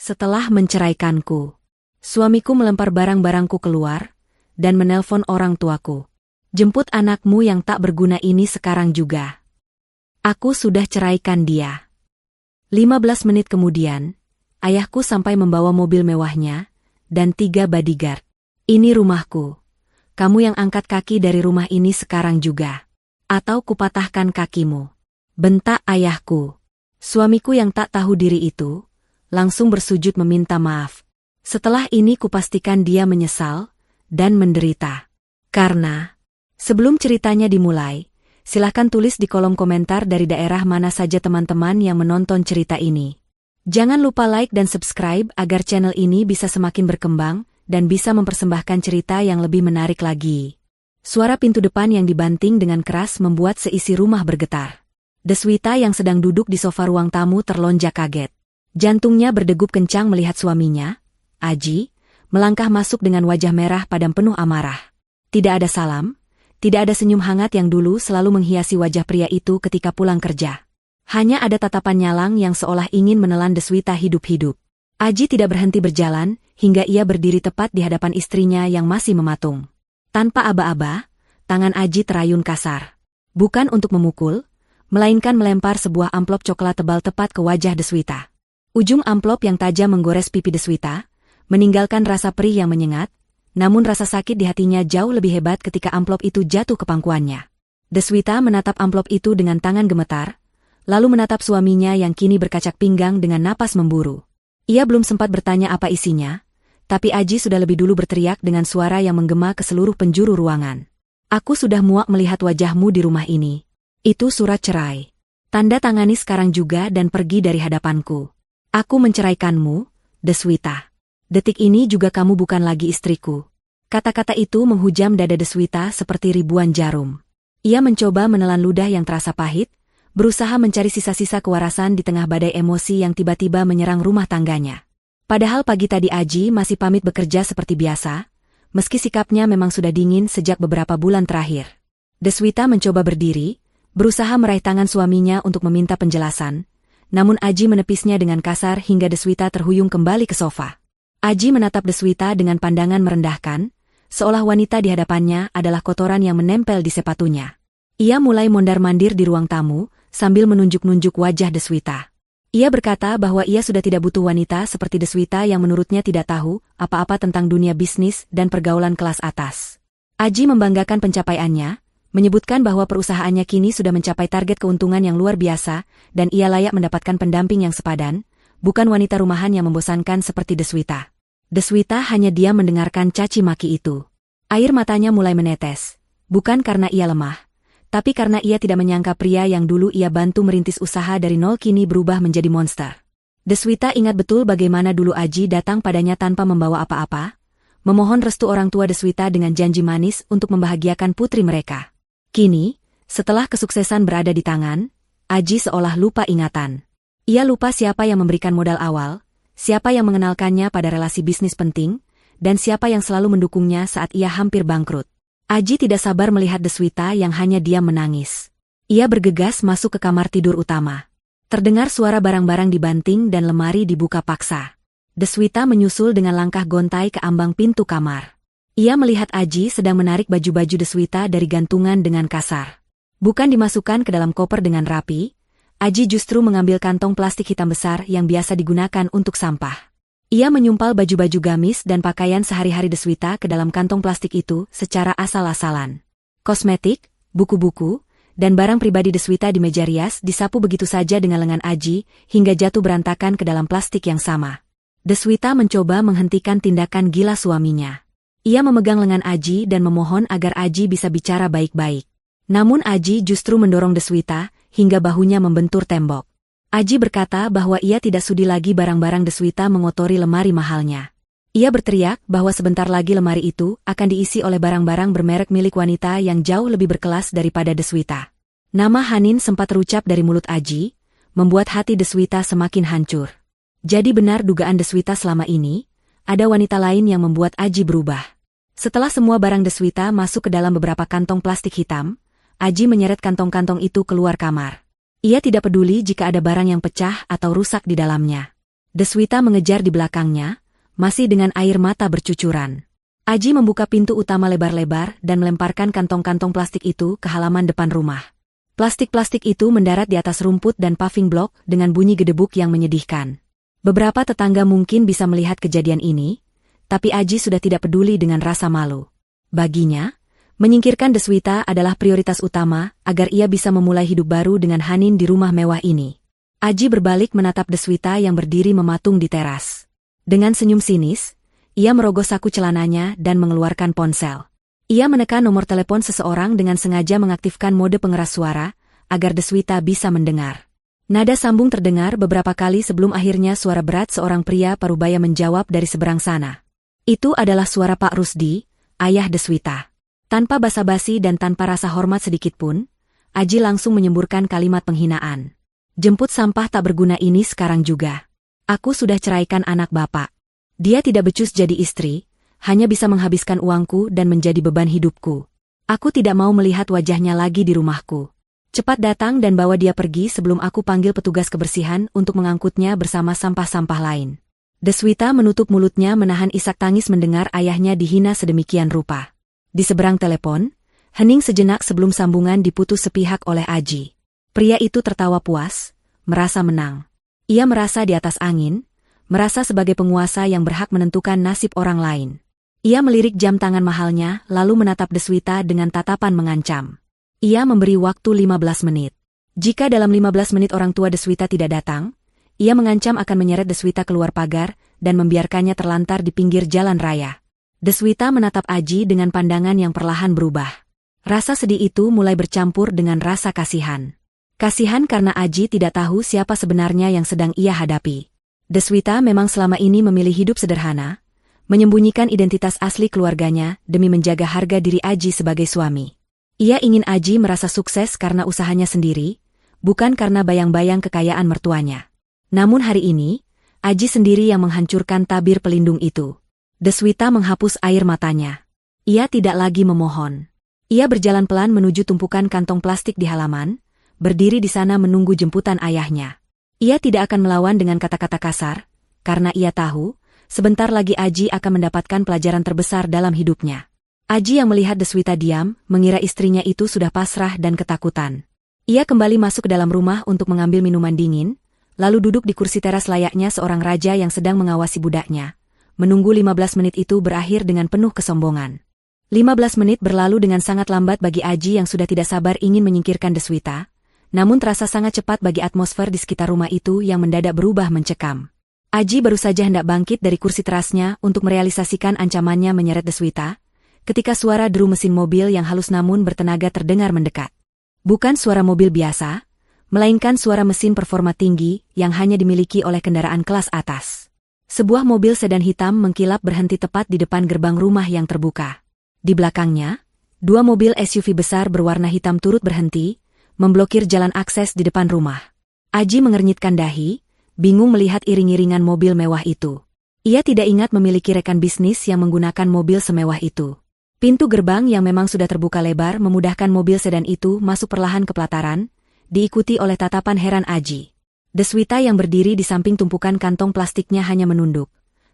Setelah menceraikanku, suamiku melempar barang-barangku keluar dan menelpon orang tuaku. Jemput anakmu yang tak berguna ini sekarang juga. Aku sudah ceraikan dia. 15 menit kemudian, ayahku sampai membawa mobil mewahnya dan 3 bodyguard. Ini rumahku. Kamu yang angkat kaki dari rumah ini sekarang juga. Atau kupatahkan kakimu. Bentak ayahku. Suamiku yang tak tahu diri itu langsung bersujud meminta maaf. Setelah ini kupastikan dia menyesal dan menderita. Karena, sebelum ceritanya dimulai, silahkan tulis di kolom komentar dari daerah mana saja teman-teman yang menonton cerita ini. Jangan lupa like dan subscribe agar channel ini bisa semakin berkembang dan bisa mempersembahkan cerita yang lebih menarik lagi. Suara pintu depan yang dibanting dengan keras membuat seisi rumah bergetar. Deswita yang sedang duduk di sofa ruang tamu terlonjak kaget. Jantungnya berdegup kencang melihat suaminya, Aji, melangkah masuk dengan wajah merah padam penuh amarah. Tidak ada salam, tidak ada senyum hangat yang dulu selalu menghiasi wajah pria itu ketika pulang kerja. Hanya ada tatapan nyalang yang seolah ingin menelan Deswita hidup-hidup. Aji tidak berhenti berjalan, hingga ia berdiri tepat di hadapan istrinya yang masih mematung. Tanpa aba-aba, tangan Aji terayun kasar. Bukan untuk memukul, melainkan melempar sebuah amplop coklat tebal tepat ke wajah Deswita. Ujung amplop yang tajam menggores pipi Deswita, meninggalkan rasa perih yang menyengat, namun rasa sakit di hatinya jauh lebih hebat ketika amplop itu jatuh ke pangkuannya. Deswita menatap amplop itu dengan tangan gemetar, lalu menatap suaminya yang kini berkacak pinggang dengan napas memburu. Ia belum sempat bertanya apa isinya, tapi Aji sudah lebih dulu berteriak dengan suara yang menggema ke seluruh penjuru ruangan. Aku sudah muak melihat wajahmu di rumah ini. Itu surat cerai. Tanda tangani sekarang juga dan pergi dari hadapanku. Aku menceraikanmu, Deswita. Detik ini juga kamu bukan lagi istriku. Kata-kata itu menghujam dada Deswita seperti ribuan jarum. Ia mencoba menelan ludah yang terasa pahit, berusaha mencari sisa-sisa kewarasan di tengah badai emosi yang tiba-tiba menyerang rumah tangganya. Padahal pagi tadi Aji masih pamit bekerja seperti biasa, meski sikapnya memang sudah dingin sejak beberapa bulan terakhir. Deswita mencoba berdiri, berusaha meraih tangan suaminya untuk meminta penjelasan, namun Aji menepisnya dengan kasar hingga Deswita terhuyung kembali ke sofa. Aji menatap Deswita dengan pandangan merendahkan, seolah wanita di hadapannya adalah kotoran yang menempel di sepatunya. Ia mulai mondar-mandir di ruang tamu, sambil menunjuk-nunjuk wajah Deswita. Ia berkata bahwa ia sudah tidak butuh wanita seperti Deswita yang menurutnya tidak tahu apa-apa tentang dunia bisnis dan pergaulan kelas atas. Aji membanggakan pencapaiannya, menyebutkan bahwa perusahaannya kini sudah mencapai target keuntungan yang luar biasa dan ia layak mendapatkan pendamping yang sepadan, bukan wanita rumahan yang membosankan seperti Deswita. Deswita hanya diam mendengarkan caci maki itu. Air matanya mulai menetes, bukan karena ia lemah, tapi karena ia tidak menyangka pria yang dulu ia bantu merintis usaha dari nol kini berubah menjadi monster. Deswita ingat betul bagaimana dulu Aji datang padanya tanpa membawa apa-apa, memohon restu orang tua Deswita dengan janji manis untuk membahagiakan putri mereka. Kini, setelah kesuksesan berada di tangan, Aji seolah lupa ingatan. Ia lupa siapa yang memberikan modal awal, siapa yang mengenalkannya pada relasi bisnis penting, dan siapa yang selalu mendukungnya saat ia hampir bangkrut. Aji tidak sabar melihat Deswita yang hanya diam menangis. Ia bergegas masuk ke kamar tidur utama. Terdengar suara barang-barang dibanting dan lemari dibuka paksa. Deswita menyusul dengan langkah gontai ke ambang pintu kamar. Ia melihat Aji sedang menarik baju-baju Deswita dari gantungan dengan kasar. Bukan dimasukkan ke dalam koper dengan rapi, Aji justru mengambil kantong plastik hitam besar yang biasa digunakan untuk sampah. Ia menyumpal baju-baju gamis dan pakaian sehari-hari Deswita ke dalam kantong plastik itu secara asal-asalan. Kosmetik, buku-buku, dan barang pribadi Deswita di meja rias disapu begitu saja dengan lengan Aji hingga jatuh berantakan ke dalam plastik yang sama. Deswita mencoba menghentikan tindakan gila suaminya. Ia memegang lengan Aji dan memohon agar Aji bisa bicara baik-baik. Namun Aji justru mendorong Deswita hingga bahunya membentur tembok. Aji berkata bahwa ia tidak sudi lagi barang-barang Deswita mengotori lemari mahalnya. Ia berteriak bahwa sebentar lagi lemari itu akan diisi oleh barang-barang bermerek milik wanita yang jauh lebih berkelas daripada Deswita. Nama Hanin sempat terucap dari mulut Aji, membuat hati Deswita semakin hancur. Jadi benar dugaan Deswita selama ini, ada wanita lain yang membuat Aji berubah. Setelah semua barang Deswita masuk ke dalam beberapa kantong plastik hitam, Aji menyeret kantong-kantong itu keluar kamar. Ia tidak peduli jika ada barang yang pecah atau rusak di dalamnya. Deswita mengejar di belakangnya, masih dengan air mata bercucuran. Aji membuka pintu utama lebar-lebar dan melemparkan kantong-kantong plastik itu ke halaman depan rumah. Plastik-plastik itu mendarat di atas rumput dan paving block dengan bunyi gedebuk yang menyedihkan. Beberapa tetangga mungkin bisa melihat kejadian ini, tapi Aji sudah tidak peduli dengan rasa malu. Baginya, menyingkirkan Deswita adalah prioritas utama agar ia bisa memulai hidup baru dengan Hanin di rumah mewah ini. Aji berbalik menatap Deswita yang berdiri mematung di teras. Dengan senyum sinis, ia merogoh saku celananya dan mengeluarkan ponsel. Ia menekan nomor telepon seseorang dengan sengaja mengaktifkan mode pengeras suara, agar Deswita bisa mendengar. Nada sambung terdengar beberapa kali sebelum akhirnya suara berat seorang pria parubaya menjawab dari seberang sana. Itu adalah suara Pak Rusdi, ayah Deswita. Tanpa basa-basi dan tanpa rasa hormat sedikitpun, Aji langsung menyemburkan kalimat penghinaan. Jemput sampah tak berguna ini sekarang juga. Aku sudah ceraikan anak bapak. Dia tidak becus jadi istri, hanya bisa menghabiskan uangku dan menjadi beban hidupku. Aku tidak mau melihat wajahnya lagi di rumahku. Cepat datang dan bawa dia pergi sebelum aku panggil petugas kebersihan untuk mengangkutnya bersama sampah-sampah lain. Deswita menutup mulutnya menahan isak tangis mendengar ayahnya dihina sedemikian rupa. Di seberang telepon, hening sejenak sebelum sambungan diputus sepihak oleh Aji. Pria itu tertawa puas, merasa menang. Ia merasa di atas angin, merasa sebagai penguasa yang berhak menentukan nasib orang lain. Ia melirik jam tangan mahalnya lalu menatap Deswita dengan tatapan mengancam. Ia memberi waktu 15 menit. Jika dalam 15 menit orang tua Deswita tidak datang, ia mengancam akan menyeret Deswita keluar pagar dan membiarkannya terlantar di pinggir jalan raya. Deswita menatap Aji dengan pandangan yang perlahan berubah. Rasa sedih itu mulai bercampur dengan rasa kasihan. Kasihan karena Aji tidak tahu siapa sebenarnya yang sedang ia hadapi. Deswita memang selama ini memilih hidup sederhana, menyembunyikan identitas asli keluarganya demi menjaga harga diri Aji sebagai suami. Ia ingin Aji merasa sukses karena usahanya sendiri, bukan karena bayang-bayang kekayaan mertuanya. Namun hari ini, Aji sendiri yang menghancurkan tabir pelindung itu. Deswita menghapus air matanya. Ia tidak lagi memohon. Ia berjalan pelan menuju tumpukan kantong plastik di halaman, berdiri di sana menunggu jemputan ayahnya. Ia tidak akan melawan dengan kata-kata kasar, karena ia tahu, sebentar lagi Aji akan mendapatkan pelajaran terbesar dalam hidupnya. Aji yang melihat Deswita diam, mengira istrinya itu sudah pasrah dan ketakutan. Ia kembali masuk ke dalam rumah untuk mengambil minuman dingin, lalu duduk di kursi teras layaknya seorang raja yang sedang mengawasi budaknya. Menunggu 15 menit itu berakhir dengan penuh kesombongan. 15 menit berlalu dengan sangat lambat bagi Aji yang sudah tidak sabar ingin menyingkirkan Deswita, namun terasa sangat cepat bagi atmosfer di sekitar rumah itu yang mendadak berubah mencekam. Aji baru saja hendak bangkit dari kursi terasnya untuk merealisasikan ancamannya menyeret Deswita, ketika suara deru mesin mobil yang halus namun bertenaga terdengar mendekat. Bukan suara mobil biasa, melainkan suara mesin performa tinggi yang hanya dimiliki oleh kendaraan kelas atas. Sebuah mobil sedan hitam mengkilap berhenti tepat di depan gerbang rumah yang terbuka. Di belakangnya, dua mobil SUV besar berwarna hitam turut berhenti, memblokir jalan akses di depan rumah. Aji mengernyitkan dahi, bingung melihat iring-iringan mobil mewah itu. Ia tidak ingat memiliki rekan bisnis yang menggunakan mobil semewah itu. Pintu gerbang yang memang sudah terbuka lebar memudahkan mobil sedan itu masuk perlahan ke pelataran, diikuti oleh tatapan heran Aji. Deswita yang berdiri di samping tumpukan kantong plastiknya hanya menunduk.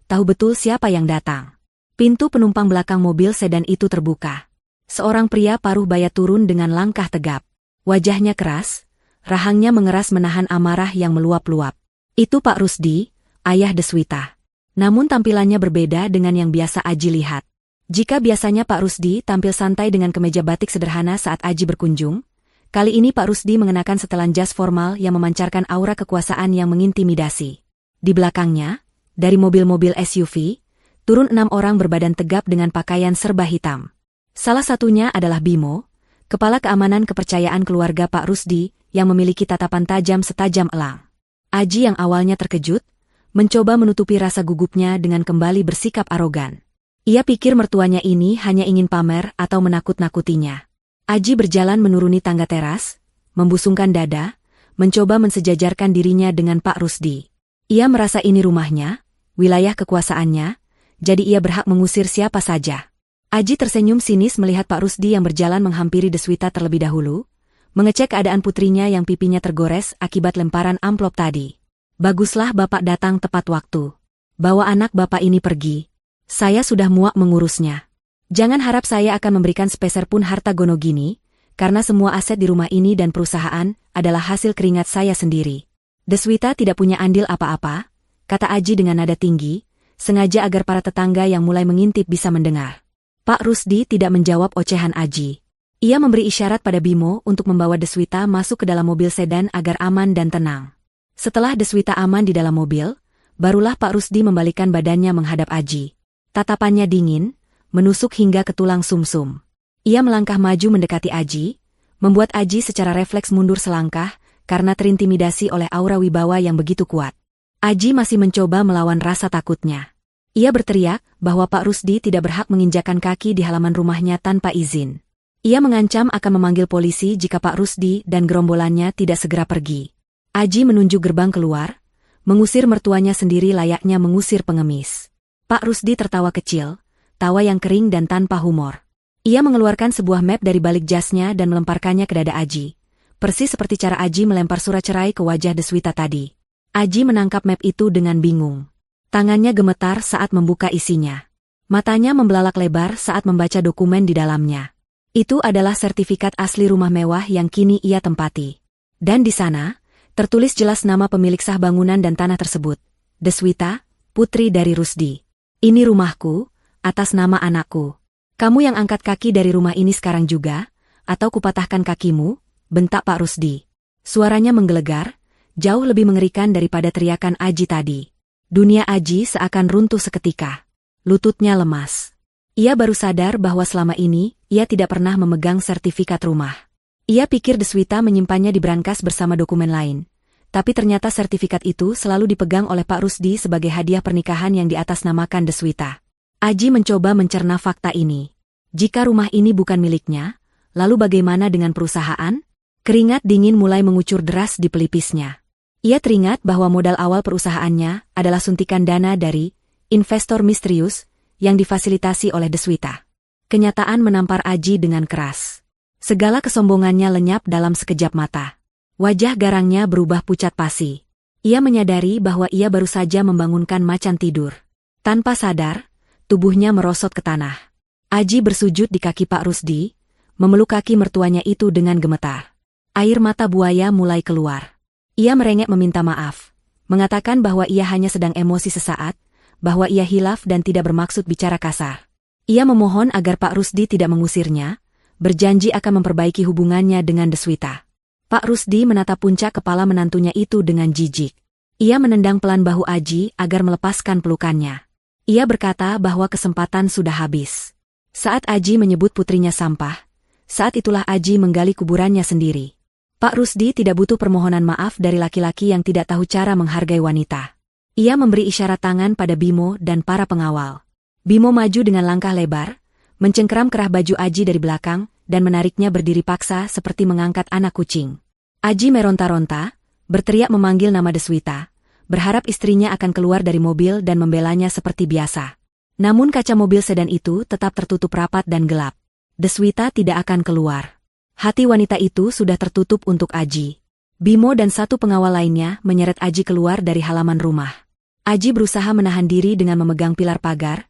Tahu betul siapa yang datang. Pintu penumpang belakang mobil sedan itu terbuka. Seorang pria paruh baya turun dengan langkah tegap. Wajahnya keras, rahangnya mengeras menahan amarah yang meluap-luap. Itu Pak Rusdi, ayah Deswita. Namun tampilannya berbeda dengan yang biasa Aji lihat. Jika biasanya Pak Rusdi tampil santai dengan kemeja batik sederhana saat Aji berkunjung, kali ini Pak Rusdi mengenakan setelan jas formal yang memancarkan aura kekuasaan yang mengintimidasi. Di belakangnya, dari mobil-mobil SUV, turun 6 orang berbadan tegap dengan pakaian serba hitam. Salah satunya adalah Bimo, kepala keamanan kepercayaan keluarga Pak Rusdi, yang memiliki tatapan tajam setajam elang. Aji yang awalnya terkejut, mencoba menutupi rasa gugupnya dengan kembali bersikap arogan. Ia pikir mertuanya ini hanya ingin pamer atau menakut-nakutinya. Aji berjalan menuruni tangga teras, membusungkan dada, mencoba mensejajarkan dirinya dengan Pak Rusdi. Ia merasa ini rumahnya, wilayah kekuasaannya, jadi ia berhak mengusir siapa saja. Aji tersenyum sinis melihat Pak Rusdi yang berjalan menghampiri Deswita terlebih dahulu, mengecek keadaan putrinya yang pipinya tergores akibat lemparan amplop tadi. Baguslah Bapak datang tepat waktu. Bawa anak Bapak ini pergi. Saya sudah muak mengurusnya. Jangan harap saya akan memberikan sepeser pun harta Gonogini, karena semua aset di rumah ini dan perusahaan adalah hasil keringat saya sendiri. Deswita tidak punya andil apa-apa, kata Aji dengan nada tinggi, sengaja agar para tetangga yang mulai mengintip bisa mendengar. Pak Rusdi tidak menjawab ocehan Aji. Ia memberi isyarat pada Bimo untuk membawa Deswita masuk ke dalam mobil sedan agar aman dan tenang. Setelah Deswita aman di dalam mobil, barulah Pak Rusdi membalikkan badannya menghadap Aji. Tatapannya dingin, menusuk hingga ke tulang sumsum. Ia melangkah maju mendekati Aji, membuat Aji secara refleks mundur selangkah karena terintimidasi oleh aura wibawa yang begitu kuat. Aji masih mencoba melawan rasa takutnya. Ia berteriak bahwa Pak Rusdi tidak berhak menginjakan kaki di halaman rumahnya tanpa izin. Ia mengancam akan memanggil polisi jika Pak Rusdi dan gerombolannya tidak segera pergi. Aji menunjuk gerbang keluar, mengusir mertuanya sendiri layaknya mengusir pengemis. Pak Rusdi tertawa kecil, tawa yang kering dan tanpa humor. Ia mengeluarkan sebuah map dari balik jasnya dan melemparkannya ke dada Aji. Persis seperti cara Aji melempar surat cerai ke wajah Deswita tadi. Aji menangkap map itu dengan bingung. Tangannya gemetar saat membuka isinya. Matanya membelalak lebar saat membaca dokumen di dalamnya. Itu adalah sertifikat asli rumah mewah yang kini ia tempati. Dan di sana, tertulis jelas nama pemilik sah bangunan dan tanah tersebut. Deswita, putri dari Rusdi. Ini rumahku, atas nama anakku. Kamu yang angkat kaki dari rumah ini sekarang juga, atau kupatahkan kakimu, bentak Pak Rusdi. Suaranya menggelegar, jauh lebih mengerikan daripada teriakan Aji tadi. Dunia Aji seakan runtuh seketika. Lututnya lemas. Ia baru sadar bahwa selama ini, ia tidak pernah memegang sertifikat rumah. Ia pikir Deswita menyimpannya di brankas bersama dokumen lain. Tapi ternyata sertifikat itu selalu dipegang oleh Pak Rusdi sebagai hadiah pernikahan yang diatasnamakan Deswita. Aji mencoba mencerna fakta ini. Jika rumah ini bukan miliknya, lalu bagaimana dengan perusahaan? Keringat dingin mulai mengucur deras di pelipisnya. Ia teringat bahwa modal awal perusahaannya adalah suntikan dana dari investor misterius yang difasilitasi oleh Deswita. Kenyataan menampar Aji dengan keras. Segala kesombongannya lenyap dalam sekejap mata. Wajah garangnya berubah pucat pasi. Ia menyadari bahwa ia baru saja membangunkan macan tidur. Tanpa sadar, tubuhnya merosot ke tanah. Aji bersujud di kaki Pak Rusdi, memeluk kaki mertuanya itu dengan gemetar. Air mata buaya mulai keluar. Ia merengek meminta maaf, mengatakan bahwa ia hanya sedang emosi sesaat, bahwa ia hilaf dan tidak bermaksud bicara kasar. Ia memohon agar Pak Rusdi tidak mengusirnya, berjanji akan memperbaiki hubungannya dengan Deswita. Pak Rusdi menatap puncak kepala menantunya itu dengan jijik. Ia menendang pelan bahu Aji agar melepaskan pelukannya. Ia berkata bahwa kesempatan sudah habis. Saat Aji menyebut putrinya sampah, saat itulah Aji menggali kuburannya sendiri. Pak Rusdi tidak butuh permohonan maaf dari laki-laki yang tidak tahu cara menghargai wanita. Ia memberi isyarat tangan pada Bimo dan para pengawal. Bimo maju dengan langkah lebar, mencengkeram kerah baju Aji dari belakang, dan menariknya berdiri paksa seperti mengangkat anak kucing. Aji meronta-ronta, berteriak memanggil nama Deswita, berharap istrinya akan keluar dari mobil dan membelanya seperti biasa. Namun kaca mobil sedan itu tetap tertutup rapat dan gelap. Deswita tidak akan keluar. Hati wanita itu sudah tertutup untuk Aji. Bimo dan satu pengawal lainnya menyeret Aji keluar dari halaman rumah. Aji berusaha menahan diri dengan memegang pilar pagar,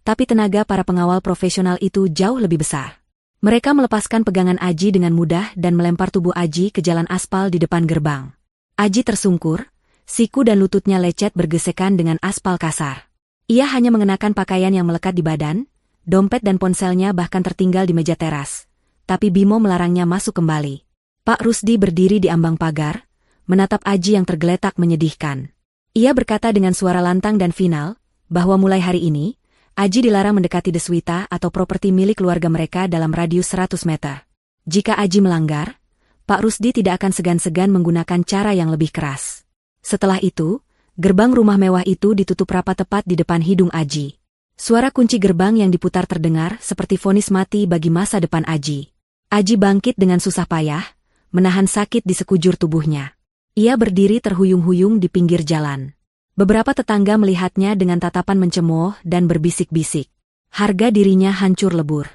tapi tenaga para pengawal profesional itu jauh lebih besar. Mereka melepaskan pegangan Aji dengan mudah dan melempar tubuh Aji ke jalan aspal di depan gerbang. Aji tersungkur, siku dan lututnya lecet bergesekan dengan aspal kasar. Ia hanya mengenakan pakaian yang melekat di badan, dompet dan ponselnya bahkan tertinggal di meja teras. Tapi Bimo melarangnya masuk kembali. Pak Rusdi berdiri di ambang pagar, menatap Aji yang tergeletak menyedihkan. Ia berkata dengan suara lantang dan final, bahwa mulai hari ini, Aji dilarang mendekati Deswita atau properti milik keluarga mereka dalam radius 100 meter. Jika Aji melanggar, Pak Rusdi tidak akan segan-segan menggunakan cara yang lebih keras. Setelah itu, gerbang rumah mewah itu ditutup rapat tepat di depan hidung Aji. Suara kunci gerbang yang diputar terdengar seperti vonis mati bagi masa depan Aji. Aji bangkit dengan susah payah, menahan sakit di sekujur tubuhnya. Ia berdiri terhuyung-huyung di pinggir jalan. Beberapa tetangga melihatnya dengan tatapan mencemooh dan berbisik-bisik. Harga dirinya hancur lebur.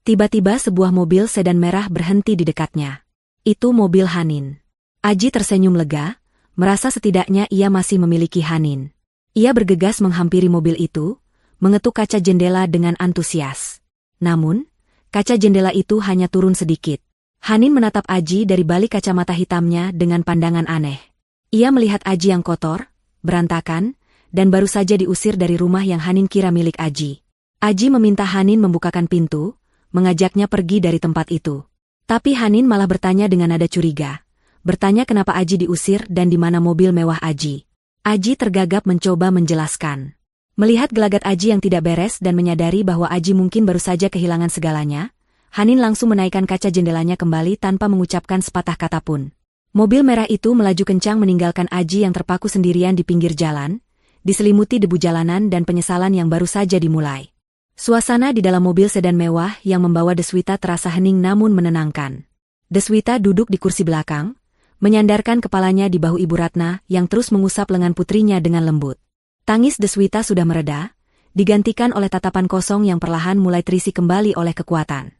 Tiba-tiba sebuah mobil sedan merah berhenti di dekatnya. Itu mobil Hanin. Aji tersenyum lega, merasa setidaknya ia masih memiliki Hanin. Ia bergegas menghampiri mobil itu, mengetuk kaca jendela dengan antusias. Namun, kaca jendela itu hanya turun sedikit. Hanin menatap Aji dari balik kacamata hitamnya dengan pandangan aneh. Ia melihat Aji yang kotor, berantakan, dan baru saja diusir dari rumah yang Hanin kira milik Aji. Aji meminta Hanin membukakan pintu, mengajaknya pergi dari tempat itu. Tapi Hanin malah bertanya dengan nada curiga. Bertanya kenapa Aji diusir dan di mana mobil mewah Aji. Aji tergagap mencoba menjelaskan. Melihat gelagat Aji yang tidak beres dan menyadari bahwa Aji mungkin baru saja kehilangan segalanya, Hanin langsung menaikkan kaca jendelanya kembali tanpa mengucapkan sepatah kata pun. Mobil merah itu melaju kencang meninggalkan Aji yang terpaku sendirian di pinggir jalan, diselimuti debu jalanan dan penyesalan yang baru saja dimulai. Suasana di dalam mobil sedan mewah yang membawa Deswita terasa hening namun menenangkan. Deswita duduk di kursi belakang, menyandarkan kepalanya di bahu Ibu Ratna yang terus mengusap lengan putrinya dengan lembut. Tangis Deswita sudah mereda, digantikan oleh tatapan kosong yang perlahan mulai terisi kembali oleh kekuatan.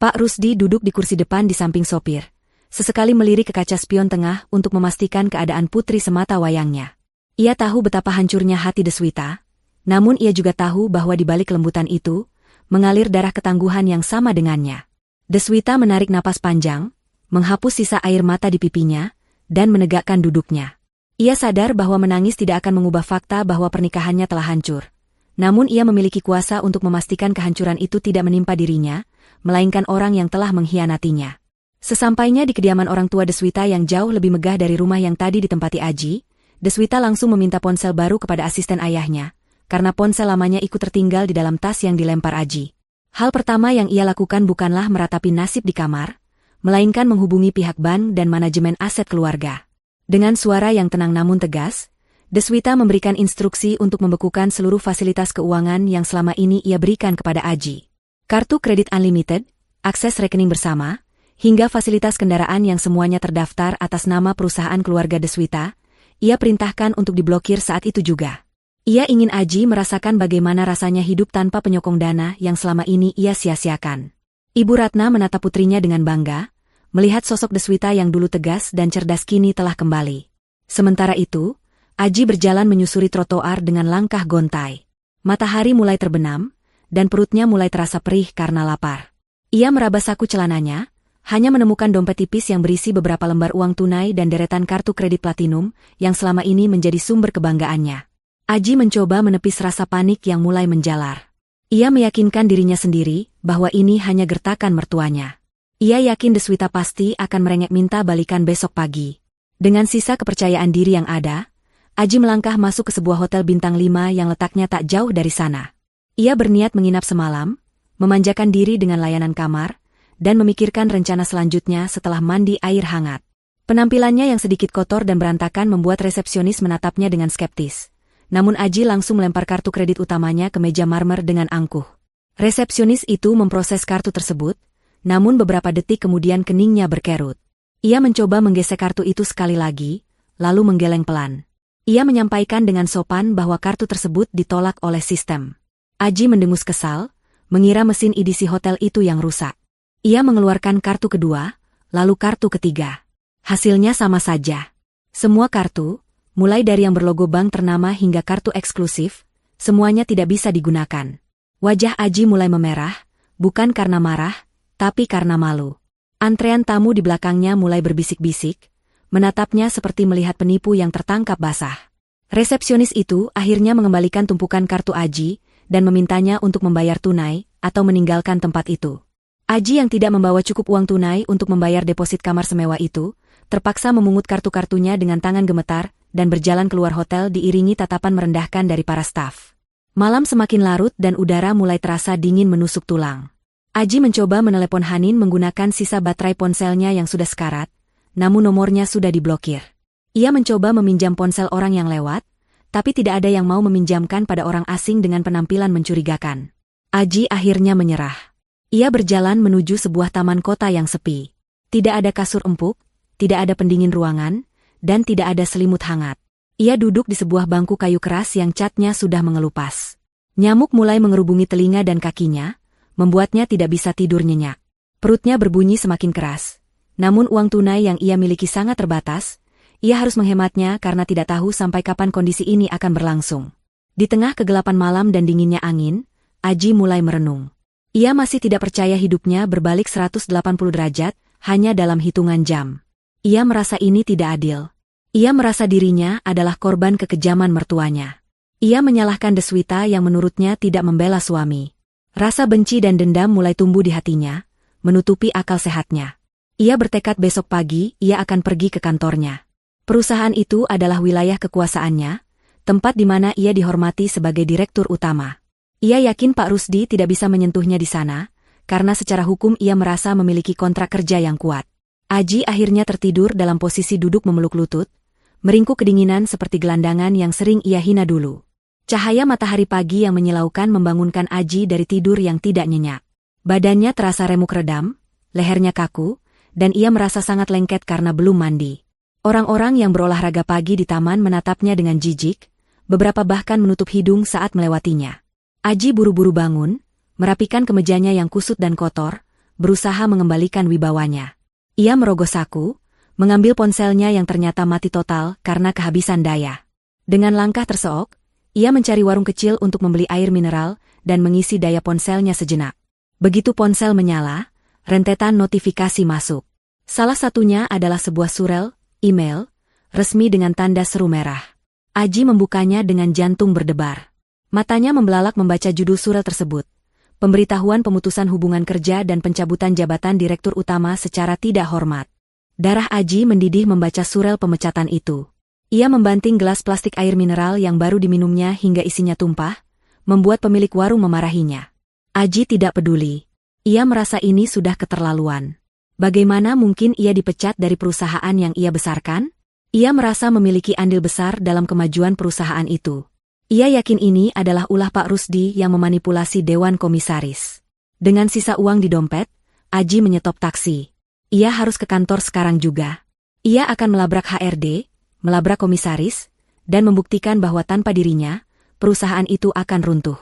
Pak Rusdi duduk di kursi depan di samping sopir. Sesekali melirik ke kaca spion tengah untuk memastikan keadaan putri semata wayangnya. Ia tahu betapa hancurnya hati Deswita, namun ia juga tahu bahwa di balik kelembutan itu, mengalir darah ketangguhan yang sama dengannya. Deswita menarik napas panjang, menghapus sisa air mata di pipinya, dan menegakkan duduknya. Ia sadar bahwa menangis tidak akan mengubah fakta bahwa pernikahannya telah hancur. Namun ia memiliki kuasa untuk memastikan kehancuran itu tidak menimpa dirinya, melainkan orang yang telah mengkhianatinya. Sesampainya di kediaman orang tua Deswita yang jauh lebih megah dari rumah yang tadi ditempati Aji, Deswita langsung meminta ponsel baru kepada asisten ayahnya, karena ponsel lamanya ikut tertinggal di dalam tas yang dilempar Aji. Hal pertama yang ia lakukan bukanlah meratapi nasib di kamar, melainkan menghubungi pihak bank dan manajemen aset keluarga. Dengan suara yang tenang namun tegas, Deswita memberikan instruksi untuk membekukan seluruh fasilitas keuangan yang selama ini ia berikan kepada Aji. Kartu kredit unlimited, akses rekening bersama, hingga fasilitas kendaraan yang semuanya terdaftar atas nama perusahaan keluarga Deswita, ia perintahkan untuk diblokir saat itu juga. Ia ingin Aji merasakan bagaimana rasanya hidup tanpa penyokong dana yang selama ini ia sia-siakan. Ibu Ratna menatap putrinya dengan bangga, melihat sosok Deswita yang dulu tegas dan cerdas kini telah kembali. Sementara itu, Aji berjalan menyusuri trotoar dengan langkah gontai. Matahari mulai terbenam, dan perutnya mulai terasa perih karena lapar. Ia meraba saku celananya, hanya menemukan dompet tipis yang berisi beberapa lembar uang tunai dan deretan kartu kredit platinum yang selama ini menjadi sumber kebanggaannya. Aji mencoba menepis rasa panik yang mulai menjalar. Ia meyakinkan dirinya sendiri bahwa ini hanya gertakan mertuanya. Ia yakin Deswita pasti akan merengek minta balikan besok pagi. Dengan sisa kepercayaan diri yang ada, Aji melangkah masuk ke sebuah hotel bintang 5 yang letaknya tak jauh dari sana. Ia berniat menginap semalam, memanjakan diri dengan layanan kamar, dan memikirkan rencana selanjutnya setelah mandi air hangat. Penampilannya yang sedikit kotor dan berantakan membuat resepsionis menatapnya dengan skeptis. Namun Aji langsung melempar kartu kredit utamanya ke meja marmer dengan angkuh. Resepsionis itu memproses kartu tersebut, namun beberapa detik kemudian keningnya berkerut. Ia mencoba menggesek kartu itu sekali lagi, lalu menggeleng pelan. Ia menyampaikan dengan sopan bahwa kartu tersebut ditolak oleh sistem. Aji mendengus kesal, mengira mesin edisi hotel itu yang rusak. Ia mengeluarkan kartu kedua, lalu kartu ketiga. Hasilnya sama saja. Semua kartu, mulai dari yang berlogo bank ternama hingga kartu eksklusif, semuanya tidak bisa digunakan. Wajah Aji mulai memerah, bukan karena marah, tapi karena malu. Antrean tamu di belakangnya mulai berbisik-bisik, menatapnya seperti melihat penipu yang tertangkap basah. Resepsionis itu akhirnya mengembalikan tumpukan kartu Aji dan memintanya untuk membayar tunai atau meninggalkan tempat itu. Aji yang tidak membawa cukup uang tunai untuk membayar deposit kamar semewah itu, terpaksa memungut kartu-kartunya dengan tangan gemetar dan berjalan keluar hotel diiringi tatapan merendahkan dari para staf. Malam semakin larut dan udara mulai terasa dingin menusuk tulang. Aji mencoba menelepon Hanin menggunakan sisa baterai ponselnya yang sudah sekarat, namun nomornya sudah diblokir. Ia mencoba meminjam ponsel orang yang lewat, tapi tidak ada yang mau meminjamkan pada orang asing dengan penampilan mencurigakan. Aji akhirnya menyerah. Ia berjalan menuju sebuah taman kota yang sepi. Tidak ada kasur empuk, tidak ada pendingin ruangan, dan tidak ada selimut hangat. Ia duduk di sebuah bangku kayu keras yang catnya sudah mengelupas. Nyamuk mulai mengerubungi telinga dan kakinya, membuatnya tidak bisa tidur nyenyak. Perutnya berbunyi semakin keras. Namun uang tunai yang ia miliki sangat terbatas, Ia harus menghematnya karena tidak tahu sampai kapan kondisi ini akan berlangsung. Di tengah kegelapan malam dan dinginnya angin, Aji mulai merenung. Ia masih tidak percaya hidupnya berbalik 180 derajat, hanya dalam hitungan jam. Ia merasa ini tidak adil. Ia merasa dirinya adalah korban kekejaman mertuanya. Ia menyalahkan Deswita yang menurutnya tidak membela suami. Rasa benci dan dendam mulai tumbuh di hatinya, menutupi akal sehatnya. Ia bertekad besok pagi ia akan pergi ke kantornya. Perusahaan itu adalah wilayah kekuasaannya, tempat di mana ia dihormati sebagai direktur utama. Ia yakin Pak Rusdi tidak bisa menyentuhnya di sana, karena secara hukum ia merasa memiliki kontrak kerja yang kuat. Aji akhirnya tertidur dalam posisi duduk memeluk lutut, meringkuk kedinginan seperti gelandangan yang sering ia hina dulu. Cahaya matahari pagi yang menyilaukan membangunkan Aji dari tidur yang tidak nyenyak. Badannya terasa remuk redam, lehernya kaku, dan ia merasa sangat lengket karena belum mandi. Orang-orang yang berolahraga pagi di taman menatapnya dengan jijik, beberapa bahkan menutup hidung saat melewatinya. Aji buru-buru bangun, merapikan kemejanya yang kusut dan kotor, berusaha mengembalikan wibawanya. Ia merogoh saku, mengambil ponselnya yang ternyata mati total karena kehabisan daya. Dengan langkah terseok, ia mencari warung kecil untuk membeli air mineral dan mengisi daya ponselnya sejenak. Begitu ponsel menyala, rentetan notifikasi masuk. Salah satunya adalah sebuah surel, email, resmi dengan tanda seru merah. Aji membukanya dengan jantung berdebar. Matanya membelalak membaca judul surel tersebut. Pemberitahuan pemutusan hubungan kerja dan pencabutan jabatan direktur utama secara tidak hormat. Darah Aji mendidih membaca surel pemecatan itu. Ia membanting gelas plastik air mineral yang baru diminumnya hingga isinya tumpah, membuat pemilik warung memarahinya. Aji tidak peduli. Ia merasa ini sudah keterlaluan. Bagaimana mungkin ia dipecat dari perusahaan yang ia besarkan? Ia merasa memiliki andil besar dalam kemajuan perusahaan itu. Ia yakin ini adalah ulah Pak Rusdi yang memanipulasi Dewan Komisaris. Dengan sisa uang di dompet, Aji menyetop taksi. Ia harus ke kantor sekarang juga. Ia akan melabrak HRD, melabrak komisaris, dan membuktikan bahwa tanpa dirinya, perusahaan itu akan runtuh.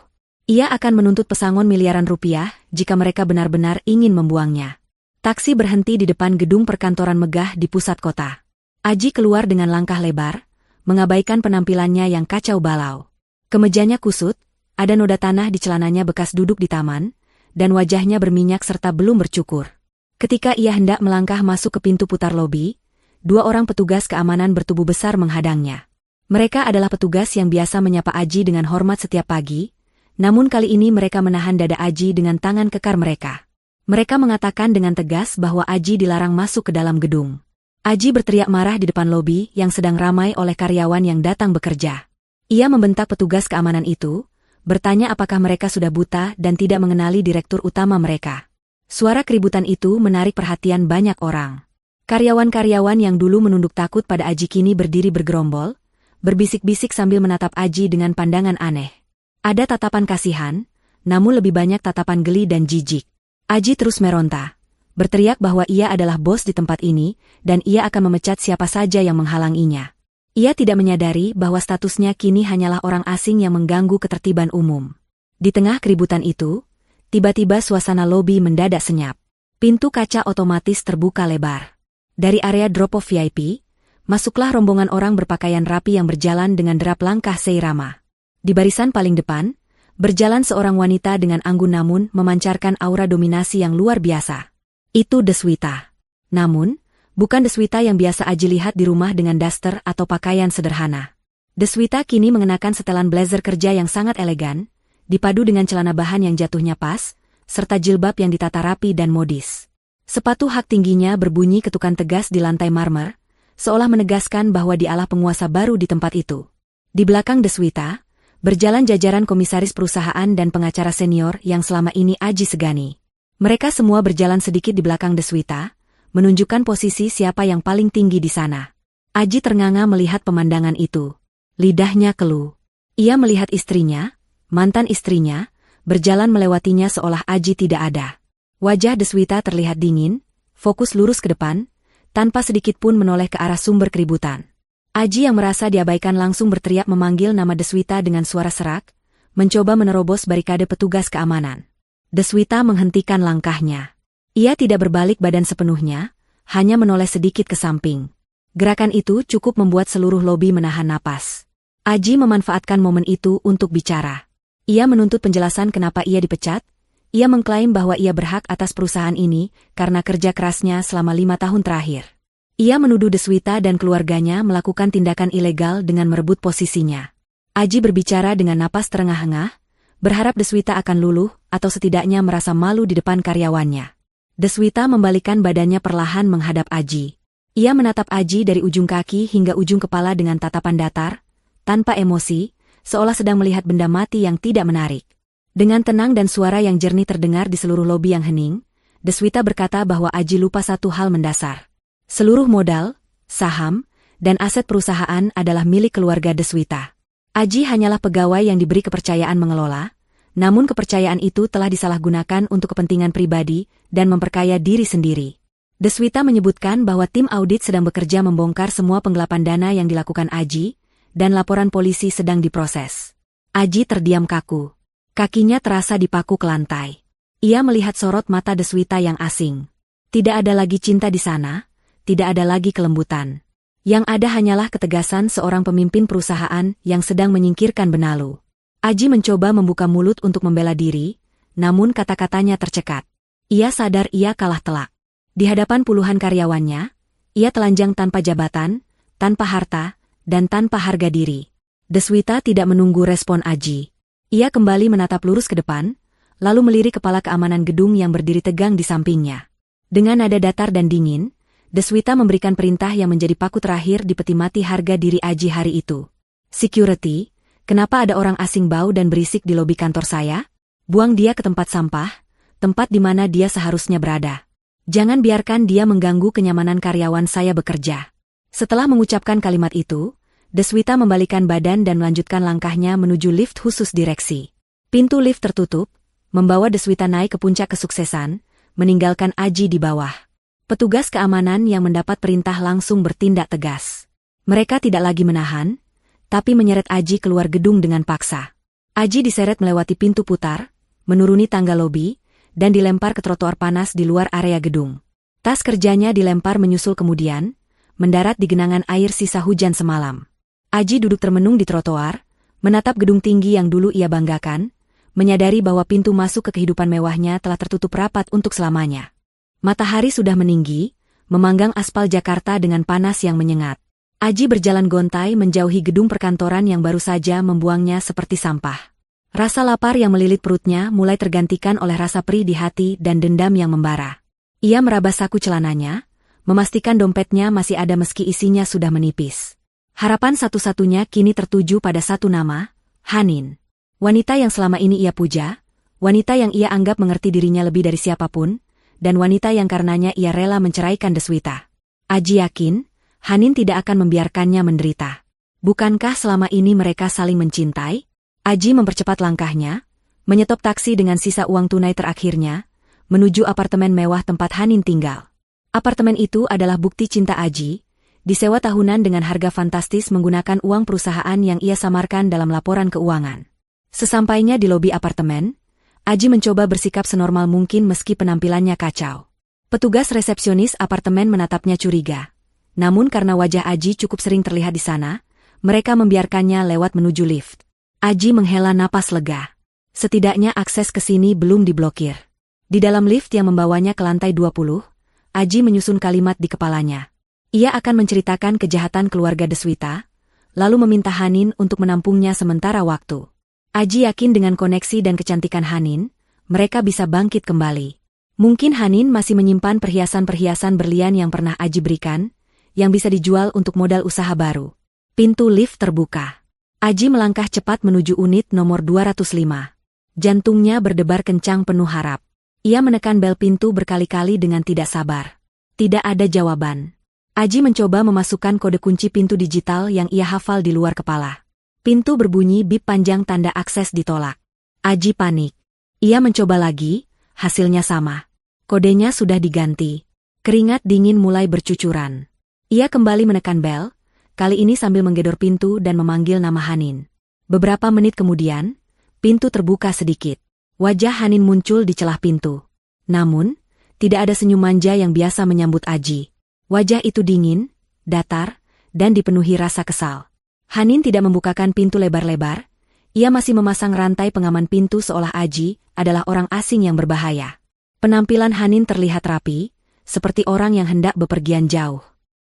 Ia akan menuntut pesangon miliaran rupiah jika mereka benar-benar ingin membuangnya. Taksi berhenti di depan gedung perkantoran megah di pusat kota. Aji keluar dengan langkah lebar, mengabaikan penampilannya yang kacau balau. Kemejanya kusut, ada noda tanah di celananya bekas duduk di taman, dan wajahnya berminyak serta belum bercukur. Ketika ia hendak melangkah masuk ke pintu putar lobi, dua orang petugas keamanan bertubuh besar menghadangnya. Mereka adalah petugas yang biasa menyapa Aji dengan hormat setiap pagi, namun kali ini mereka menahan dada Aji dengan tangan kekar mereka. Mereka mengatakan dengan tegas bahwa Aji dilarang masuk ke dalam gedung. Aji berteriak marah di depan lobi yang sedang ramai oleh karyawan yang datang bekerja. Ia membentak petugas keamanan itu, bertanya apakah mereka sudah buta dan tidak mengenali direktur utama mereka. Suara keributan itu menarik perhatian banyak orang. Karyawan-karyawan yang dulu menunduk takut pada Aji kini berdiri bergerombol, berbisik-bisik sambil menatap Aji dengan pandangan aneh. Ada tatapan kasihan, namun lebih banyak tatapan geli dan jijik. Aji terus meronta, berteriak bahwa ia adalah bos di tempat ini, dan ia akan memecat siapa saja yang menghalanginya. Ia tidak menyadari bahwa statusnya kini hanyalah orang asing yang mengganggu ketertiban umum. Di tengah keributan itu, tiba-tiba suasana lobi mendadak senyap. Pintu kaca otomatis terbuka lebar. Dari area drop-off VIP, masuklah rombongan orang berpakaian rapi yang berjalan dengan derap langkah seirama. Di barisan paling depan, berjalan seorang wanita dengan anggun namun memancarkan aura dominasi yang luar biasa. Itu Deswita. Namun, bukan Deswita yang biasa Aji lihat di rumah dengan daster atau pakaian sederhana. Deswita kini mengenakan setelan blazer kerja yang sangat elegan, dipadu dengan celana bahan yang jatuhnya pas, serta jilbab yang ditata rapi dan modis. Sepatu hak tingginya berbunyi ketukan tegas di lantai marmer, seolah menegaskan bahwa dialah penguasa baru di tempat itu. Di belakang Deswita, berjalan jajaran komisaris perusahaan dan pengacara senior yang selama ini Aji segani. Mereka semua berjalan sedikit di belakang Deswita, menunjukkan posisi siapa yang paling tinggi di sana. Aji ternganga melihat pemandangan itu. Lidahnya keluh. Ia melihat istrinya, mantan istrinya, berjalan melewatinya seolah Aji tidak ada. Wajah Deswita terlihat dingin, fokus lurus ke depan, tanpa sedikit pun menoleh ke arah sumber keributan. Aji yang merasa diabaikan langsung berteriak memanggil nama Deswita dengan suara serak, mencoba menerobos barikade petugas keamanan. Deswita menghentikan langkahnya. Ia tidak berbalik badan sepenuhnya, hanya menoleh sedikit ke samping. Gerakan itu cukup membuat seluruh lobi menahan napas. Aji memanfaatkan momen itu untuk bicara. Ia menuntut penjelasan kenapa ia dipecat. Ia mengklaim bahwa ia berhak atas perusahaan ini karena kerja kerasnya selama 5 tahun terakhir. Ia menuduh Deswita dan keluarganya melakukan tindakan ilegal dengan merebut posisinya. Aji berbicara dengan napas terengah-engah, berharap Deswita akan luluh atau setidaknya merasa malu di depan karyawannya. Deswita membalikkan badannya perlahan menghadap Aji. Ia menatap Aji dari ujung kaki hingga ujung kepala dengan tatapan datar, tanpa emosi, seolah sedang melihat benda mati yang tidak menarik. Dengan tenang dan suara yang jernih terdengar di seluruh lobi yang hening, Deswita berkata bahwa Aji lupa satu hal mendasar. Seluruh modal, saham, dan aset perusahaan adalah milik keluarga Deswita. Aji hanyalah pegawai yang diberi kepercayaan mengelola, namun kepercayaan itu telah disalahgunakan untuk kepentingan pribadi dan memperkaya diri sendiri. Deswita menyebutkan bahwa tim audit sedang bekerja membongkar semua penggelapan dana yang dilakukan Aji, dan laporan polisi sedang diproses. Aji terdiam kaku. Kakinya terasa dipaku ke lantai. Ia melihat sorot mata Deswita yang asing. Tidak ada lagi cinta di sana, tidak ada lagi kelembutan. Yang ada hanyalah ketegasan seorang pemimpin perusahaan yang sedang menyingkirkan benalu. Aji mencoba membuka mulut untuk membela diri, namun kata-katanya tercekat. Ia sadar ia kalah telak. Di hadapan puluhan karyawannya, ia telanjang tanpa jabatan, tanpa harta, dan tanpa harga diri. Deswita tidak menunggu respon Aji. Ia kembali menatap lurus ke depan, lalu melirik kepala keamanan gedung yang berdiri tegang di sampingnya. Dengan nada datar dan dingin, Deswita memberikan perintah yang menjadi paku terakhir di peti mati harga diri Aji hari itu. Security, kenapa ada orang asing bau dan berisik di lobi kantor saya? Buang dia ke tempat sampah, tempat di mana dia seharusnya berada. Jangan biarkan dia mengganggu kenyamanan karyawan saya bekerja. Setelah mengucapkan kalimat itu, Deswita membalikkan badan dan melanjutkan langkahnya menuju lift khusus direksi. Pintu lift tertutup, membawa Deswita naik ke puncak kesuksesan, meninggalkan Aji di bawah. Petugas keamanan yang mendapat perintah langsung bertindak tegas. Mereka tidak lagi menahan, tapi menyeret Aji keluar gedung dengan paksa. Aji diseret melewati pintu putar, menuruni tangga lobi, dan dilempar ke trotoar panas di luar area gedung. Tas kerjanya dilempar menyusul kemudian, mendarat di genangan air sisa hujan semalam. Aji duduk termenung di trotoar, menatap gedung tinggi yang dulu ia banggakan, menyadari bahwa pintu masuk ke kehidupan mewahnya telah tertutup rapat untuk selamanya. Matahari sudah meninggi, memanggang aspal Jakarta dengan panas yang menyengat. Aji berjalan gontai menjauhi gedung perkantoran yang baru saja membuangnya seperti sampah. Rasa lapar yang melilit perutnya mulai tergantikan oleh rasa perih di hati dan dendam yang membara. Ia meraba saku celananya, memastikan dompetnya masih ada meski isinya sudah menipis. Harapan satu-satunya kini tertuju pada satu nama, Hanin. Wanita yang selama ini ia puja, wanita yang ia anggap mengerti dirinya lebih dari siapapun, dan wanita yang karenanya ia rela menceraikan Deswita. Aji yakin, Hanin tidak akan membiarkannya menderita. Bukankah selama ini mereka saling mencintai? Aji mempercepat langkahnya, menyetop taksi dengan sisa uang tunai terakhirnya, menuju apartemen mewah tempat Hanin tinggal. Apartemen itu adalah bukti cinta Aji, disewa tahunan dengan harga fantastis menggunakan uang perusahaan yang ia samarkan dalam laporan keuangan. Sesampainya di lobi apartemen, Aji mencoba bersikap senormal mungkin meski penampilannya kacau. Petugas resepsionis apartemen menatapnya curiga. Namun karena wajah Aji cukup sering terlihat di sana, mereka membiarkannya lewat menuju lift. Aji menghela napas lega. Setidaknya akses ke sini belum diblokir. Di dalam lift yang membawanya ke lantai 20, Aji menyusun kalimat di kepalanya. Ia akan menceritakan kejahatan keluarga Deswita, lalu meminta Hanin untuk menampungnya sementara waktu. Aji yakin dengan koneksi dan kecantikan Hanin, mereka bisa bangkit kembali. Mungkin Hanin masih menyimpan perhiasan-perhiasan berlian yang pernah Aji berikan, yang bisa dijual untuk modal usaha baru. Pintu lift terbuka. Aji melangkah cepat menuju unit nomor 205. Jantungnya berdebar kencang penuh harap. Ia menekan bel pintu berkali-kali dengan tidak sabar. Tidak ada jawaban. Aji mencoba memasukkan kode kunci pintu digital yang ia hafal di luar kepala. Pintu berbunyi bip panjang tanda akses ditolak. Aji panik. Ia mencoba lagi, hasilnya sama. Kodenya sudah diganti. Keringat dingin mulai bercucuran. Ia kembali menekan bel, kali ini sambil menggedor pintu dan memanggil nama Hanin. Beberapa menit kemudian, pintu terbuka sedikit. Wajah Hanin muncul di celah pintu. Namun, tidak ada senyum manja yang biasa menyambut Aji. Wajah itu dingin, datar, dan dipenuhi rasa kesal. Hanin tidak membukakan pintu lebar-lebar, ia masih memasang rantai pengaman pintu seolah Aji adalah orang asing yang berbahaya. Penampilan Hanin terlihat rapi, seperti orang yang hendak bepergian jauh.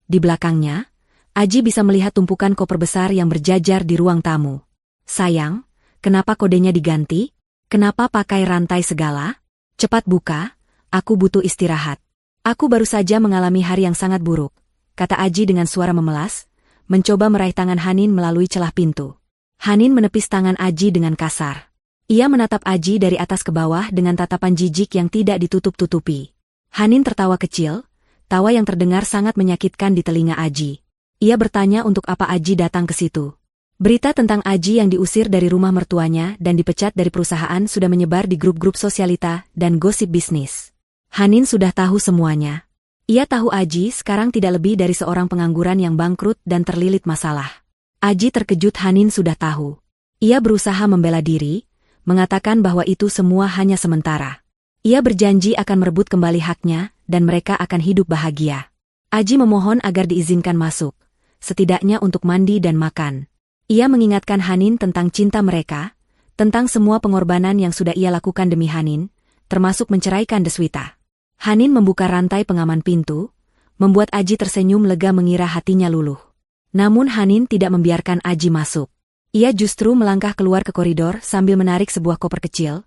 Di belakangnya, Aji bisa melihat tumpukan koper besar yang berjajar di ruang tamu. Sayang, kenapa kodenya diganti? Kenapa pakai rantai segala? Cepat buka, aku butuh istirahat. Aku baru saja mengalami hari yang sangat buruk, kata Aji dengan suara memelas, mencoba meraih tangan Hanin melalui celah pintu. Hanin menepis tangan Aji dengan kasar. Ia menatap Aji dari atas ke bawah dengan tatapan jijik yang tidak ditutup-tutupi. Hanin tertawa kecil, tawa yang terdengar sangat menyakitkan di telinga Aji. Ia bertanya untuk apa Aji datang ke situ. Berita tentang Aji yang diusir dari rumah mertuanya dan dipecat dari perusahaan sudah menyebar di grup-grup sosialita dan gosip bisnis. Hanin sudah tahu semuanya. Ia tahu Aji sekarang tidak lebih dari seorang pengangguran yang bangkrut dan terlilit masalah. Aji terkejut Hanin sudah tahu. Ia berusaha membela diri, mengatakan bahwa itu semua hanya sementara. Ia berjanji akan merebut kembali haknya dan mereka akan hidup bahagia. Aji memohon agar diizinkan masuk, setidaknya untuk mandi dan makan. Ia mengingatkan Hanin tentang cinta mereka, tentang semua pengorbanan yang sudah ia lakukan demi Hanin, termasuk menceraikan Deswita. Hanin membuka rantai pengaman pintu, membuat Aji tersenyum lega mengira hatinya luluh. Namun Hanin tidak membiarkan Aji masuk. Ia justru melangkah keluar ke koridor sambil menarik sebuah koper kecil,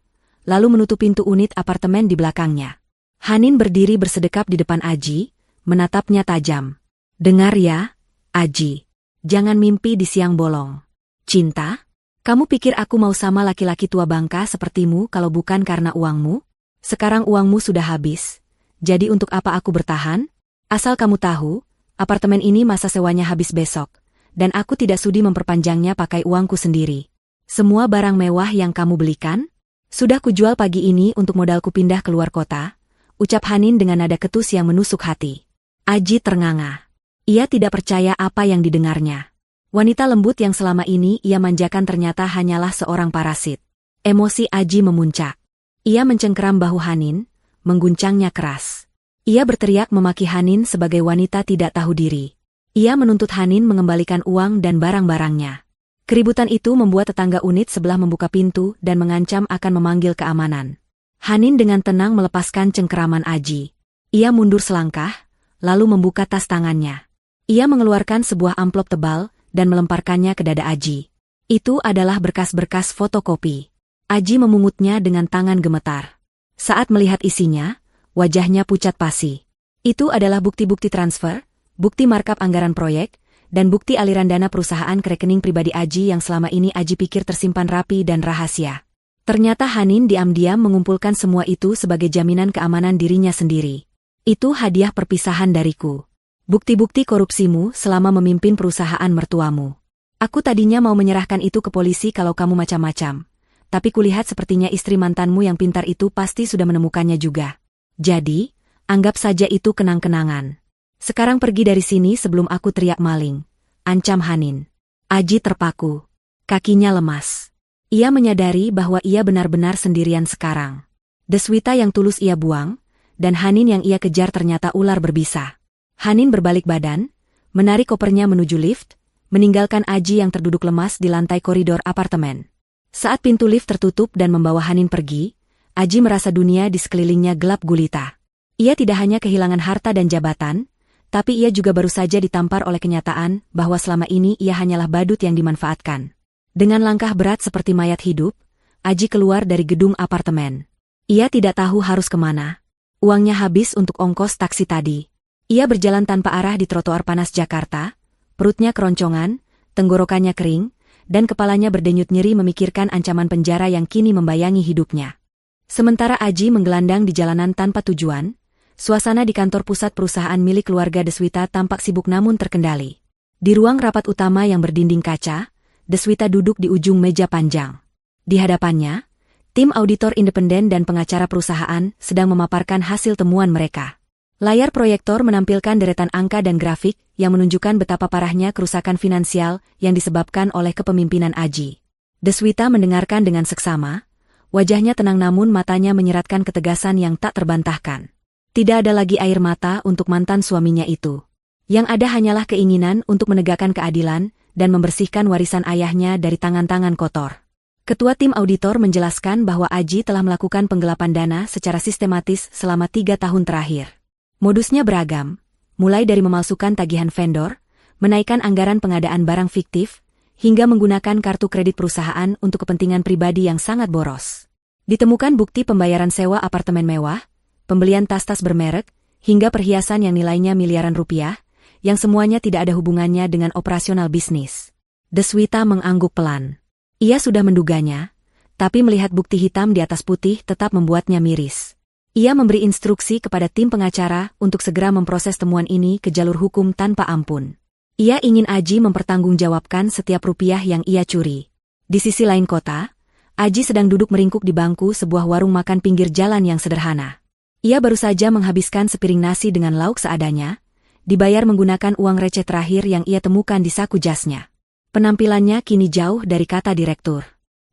lalu menutup pintu unit apartemen di belakangnya. Hanin berdiri bersedekap di depan Aji, menatapnya tajam. Dengar ya, Aji. Jangan mimpi di siang bolong. Cinta? Kamu pikir aku mau sama laki-laki tua bangka sepertimu kalau bukan karena uangmu? Sekarang uangmu sudah habis. Jadi untuk apa aku bertahan? Asal kamu tahu, apartemen ini masa sewanya habis besok, dan aku tidak sudi memperpanjangnya pakai uangku sendiri. Semua barang mewah yang kamu belikan, sudah kujual pagi ini untuk modalku pindah keluar kota, ucap Hanin dengan nada ketus yang menusuk hati. Aji ternganga. Ia tidak percaya apa yang didengarnya. Wanita lembut yang selama ini ia manjakan ternyata hanyalah seorang parasit. Emosi Aji memuncak. Ia mencengkeram bahu Hanin, mengguncangnya keras. Ia berteriak memaki Hanin sebagai wanita tidak tahu diri. Ia menuntut Hanin mengembalikan uang dan barang-barangnya. Keributan itu membuat tetangga unit sebelah membuka pintu dan mengancam akan memanggil keamanan. Hanin dengan tenang melepaskan cengkeraman Aji. Ia mundur selangkah, lalu membuka tas tangannya. Ia mengeluarkan sebuah amplop tebal dan melemparkannya ke dada Aji. Itu adalah berkas-berkas fotokopi. Aji memungutnya dengan tangan gemetar. Saat melihat isinya, wajahnya pucat pasi. Itu adalah bukti-bukti transfer, bukti markup anggaran proyek, dan bukti aliran dana perusahaan ke rekening pribadi Aji yang selama ini Aji pikir tersimpan rapi dan rahasia. Ternyata Hanin diam-diam mengumpulkan semua itu sebagai jaminan keamanan dirinya sendiri. Itu hadiah perpisahan dariku. Bukti-bukti korupsimu selama memimpin perusahaan mertuamu. Aku tadinya mau menyerahkan itu ke polisi kalau kamu macam-macam. Tapi kulihat sepertinya istri mantanmu yang pintar itu pasti sudah menemukannya juga. Jadi, anggap saja itu kenang-kenangan. Sekarang pergi dari sini sebelum aku teriak maling, ancam Hanin. Aji terpaku. Kakinya lemas. Ia menyadari bahwa ia benar-benar sendirian sekarang. Deswita yang tulus ia buang, dan Hanin yang ia kejar ternyata ular berbisa. Hanin berbalik badan, menarik kopernya menuju lift, meninggalkan Aji yang terduduk lemas di lantai koridor apartemen. Saat pintu lift tertutup dan membawa Hanin pergi, Aji merasa dunia di sekelilingnya gelap gulita. Ia tidak hanya kehilangan harta dan jabatan, tapi ia juga baru saja ditampar oleh kenyataan bahwa selama ini ia hanyalah badut yang dimanfaatkan. Dengan langkah berat seperti mayat hidup, Aji keluar dari gedung apartemen. Ia tidak tahu harus kemana. Uangnya habis untuk ongkos taksi tadi. Ia berjalan tanpa arah di trotoar panas Jakarta, perutnya keroncongan, tenggorokannya kering, dan kepalanya berdenyut nyeri memikirkan ancaman penjara yang kini membayangi hidupnya. Sementara Aji menggelandang di jalanan tanpa tujuan, suasana di kantor pusat perusahaan milik keluarga Deswita tampak sibuk namun terkendali. Di ruang rapat utama yang berdinding kaca, Deswita duduk di ujung meja panjang. Di hadapannya, tim auditor independen dan pengacara perusahaan sedang memaparkan hasil temuan mereka. Layar proyektor menampilkan deretan angka dan grafik yang menunjukkan betapa parahnya kerusakan finansial yang disebabkan oleh kepemimpinan Aji. Deswita mendengarkan dengan seksama, wajahnya tenang namun matanya menyeratkan ketegasan yang tak terbantahkan. Tidak ada lagi air mata untuk mantan suaminya itu. Yang ada hanyalah keinginan untuk menegakkan keadilan dan membersihkan warisan ayahnya dari tangan-tangan kotor. Ketua tim auditor menjelaskan bahwa Aji telah melakukan penggelapan dana secara sistematis selama 3 tahun terakhir. Modusnya beragam, mulai dari memalsukan tagihan vendor, menaikkan anggaran pengadaan barang fiktif, hingga menggunakan kartu kredit perusahaan untuk kepentingan pribadi yang sangat boros. Ditemukan bukti pembayaran sewa apartemen mewah, pembelian tas-tas bermerek, hingga perhiasan yang nilainya miliaran rupiah, yang semuanya tidak ada hubungannya dengan operasional bisnis. Deswita mengangguk pelan. Ia sudah menduganya, tapi melihat bukti hitam di atas putih tetap membuatnya miris. Ia memberi instruksi kepada tim pengacara untuk segera memproses temuan ini ke jalur hukum tanpa ampun. Ia ingin Aji mempertanggungjawabkan setiap rupiah yang ia curi. Di sisi lain kota, Aji sedang duduk meringkuk di bangku sebuah warung makan pinggir jalan yang sederhana. Ia baru saja menghabiskan sepiring nasi dengan lauk seadanya, dibayar menggunakan uang receh terakhir yang ia temukan di saku jasnya. Penampilannya kini jauh dari kata direktur.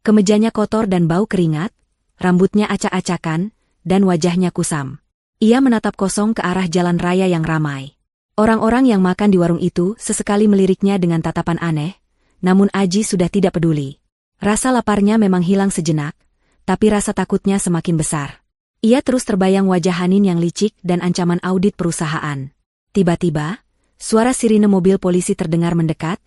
Kemejanya kotor dan bau keringat, rambutnya acak-acakan, dan wajahnya kusam. Ia menatap kosong ke arah jalan raya yang ramai. Orang-orang yang makan di warung itu sesekali meliriknya dengan tatapan aneh, namun Aji sudah tidak peduli. Rasa laparnya memang hilang sejenak, tapi rasa takutnya semakin besar. Ia terus terbayang wajah Hanin yang licik dan ancaman audit perusahaan. Tiba-tiba, suara sirine mobil polisi terdengar mendekat,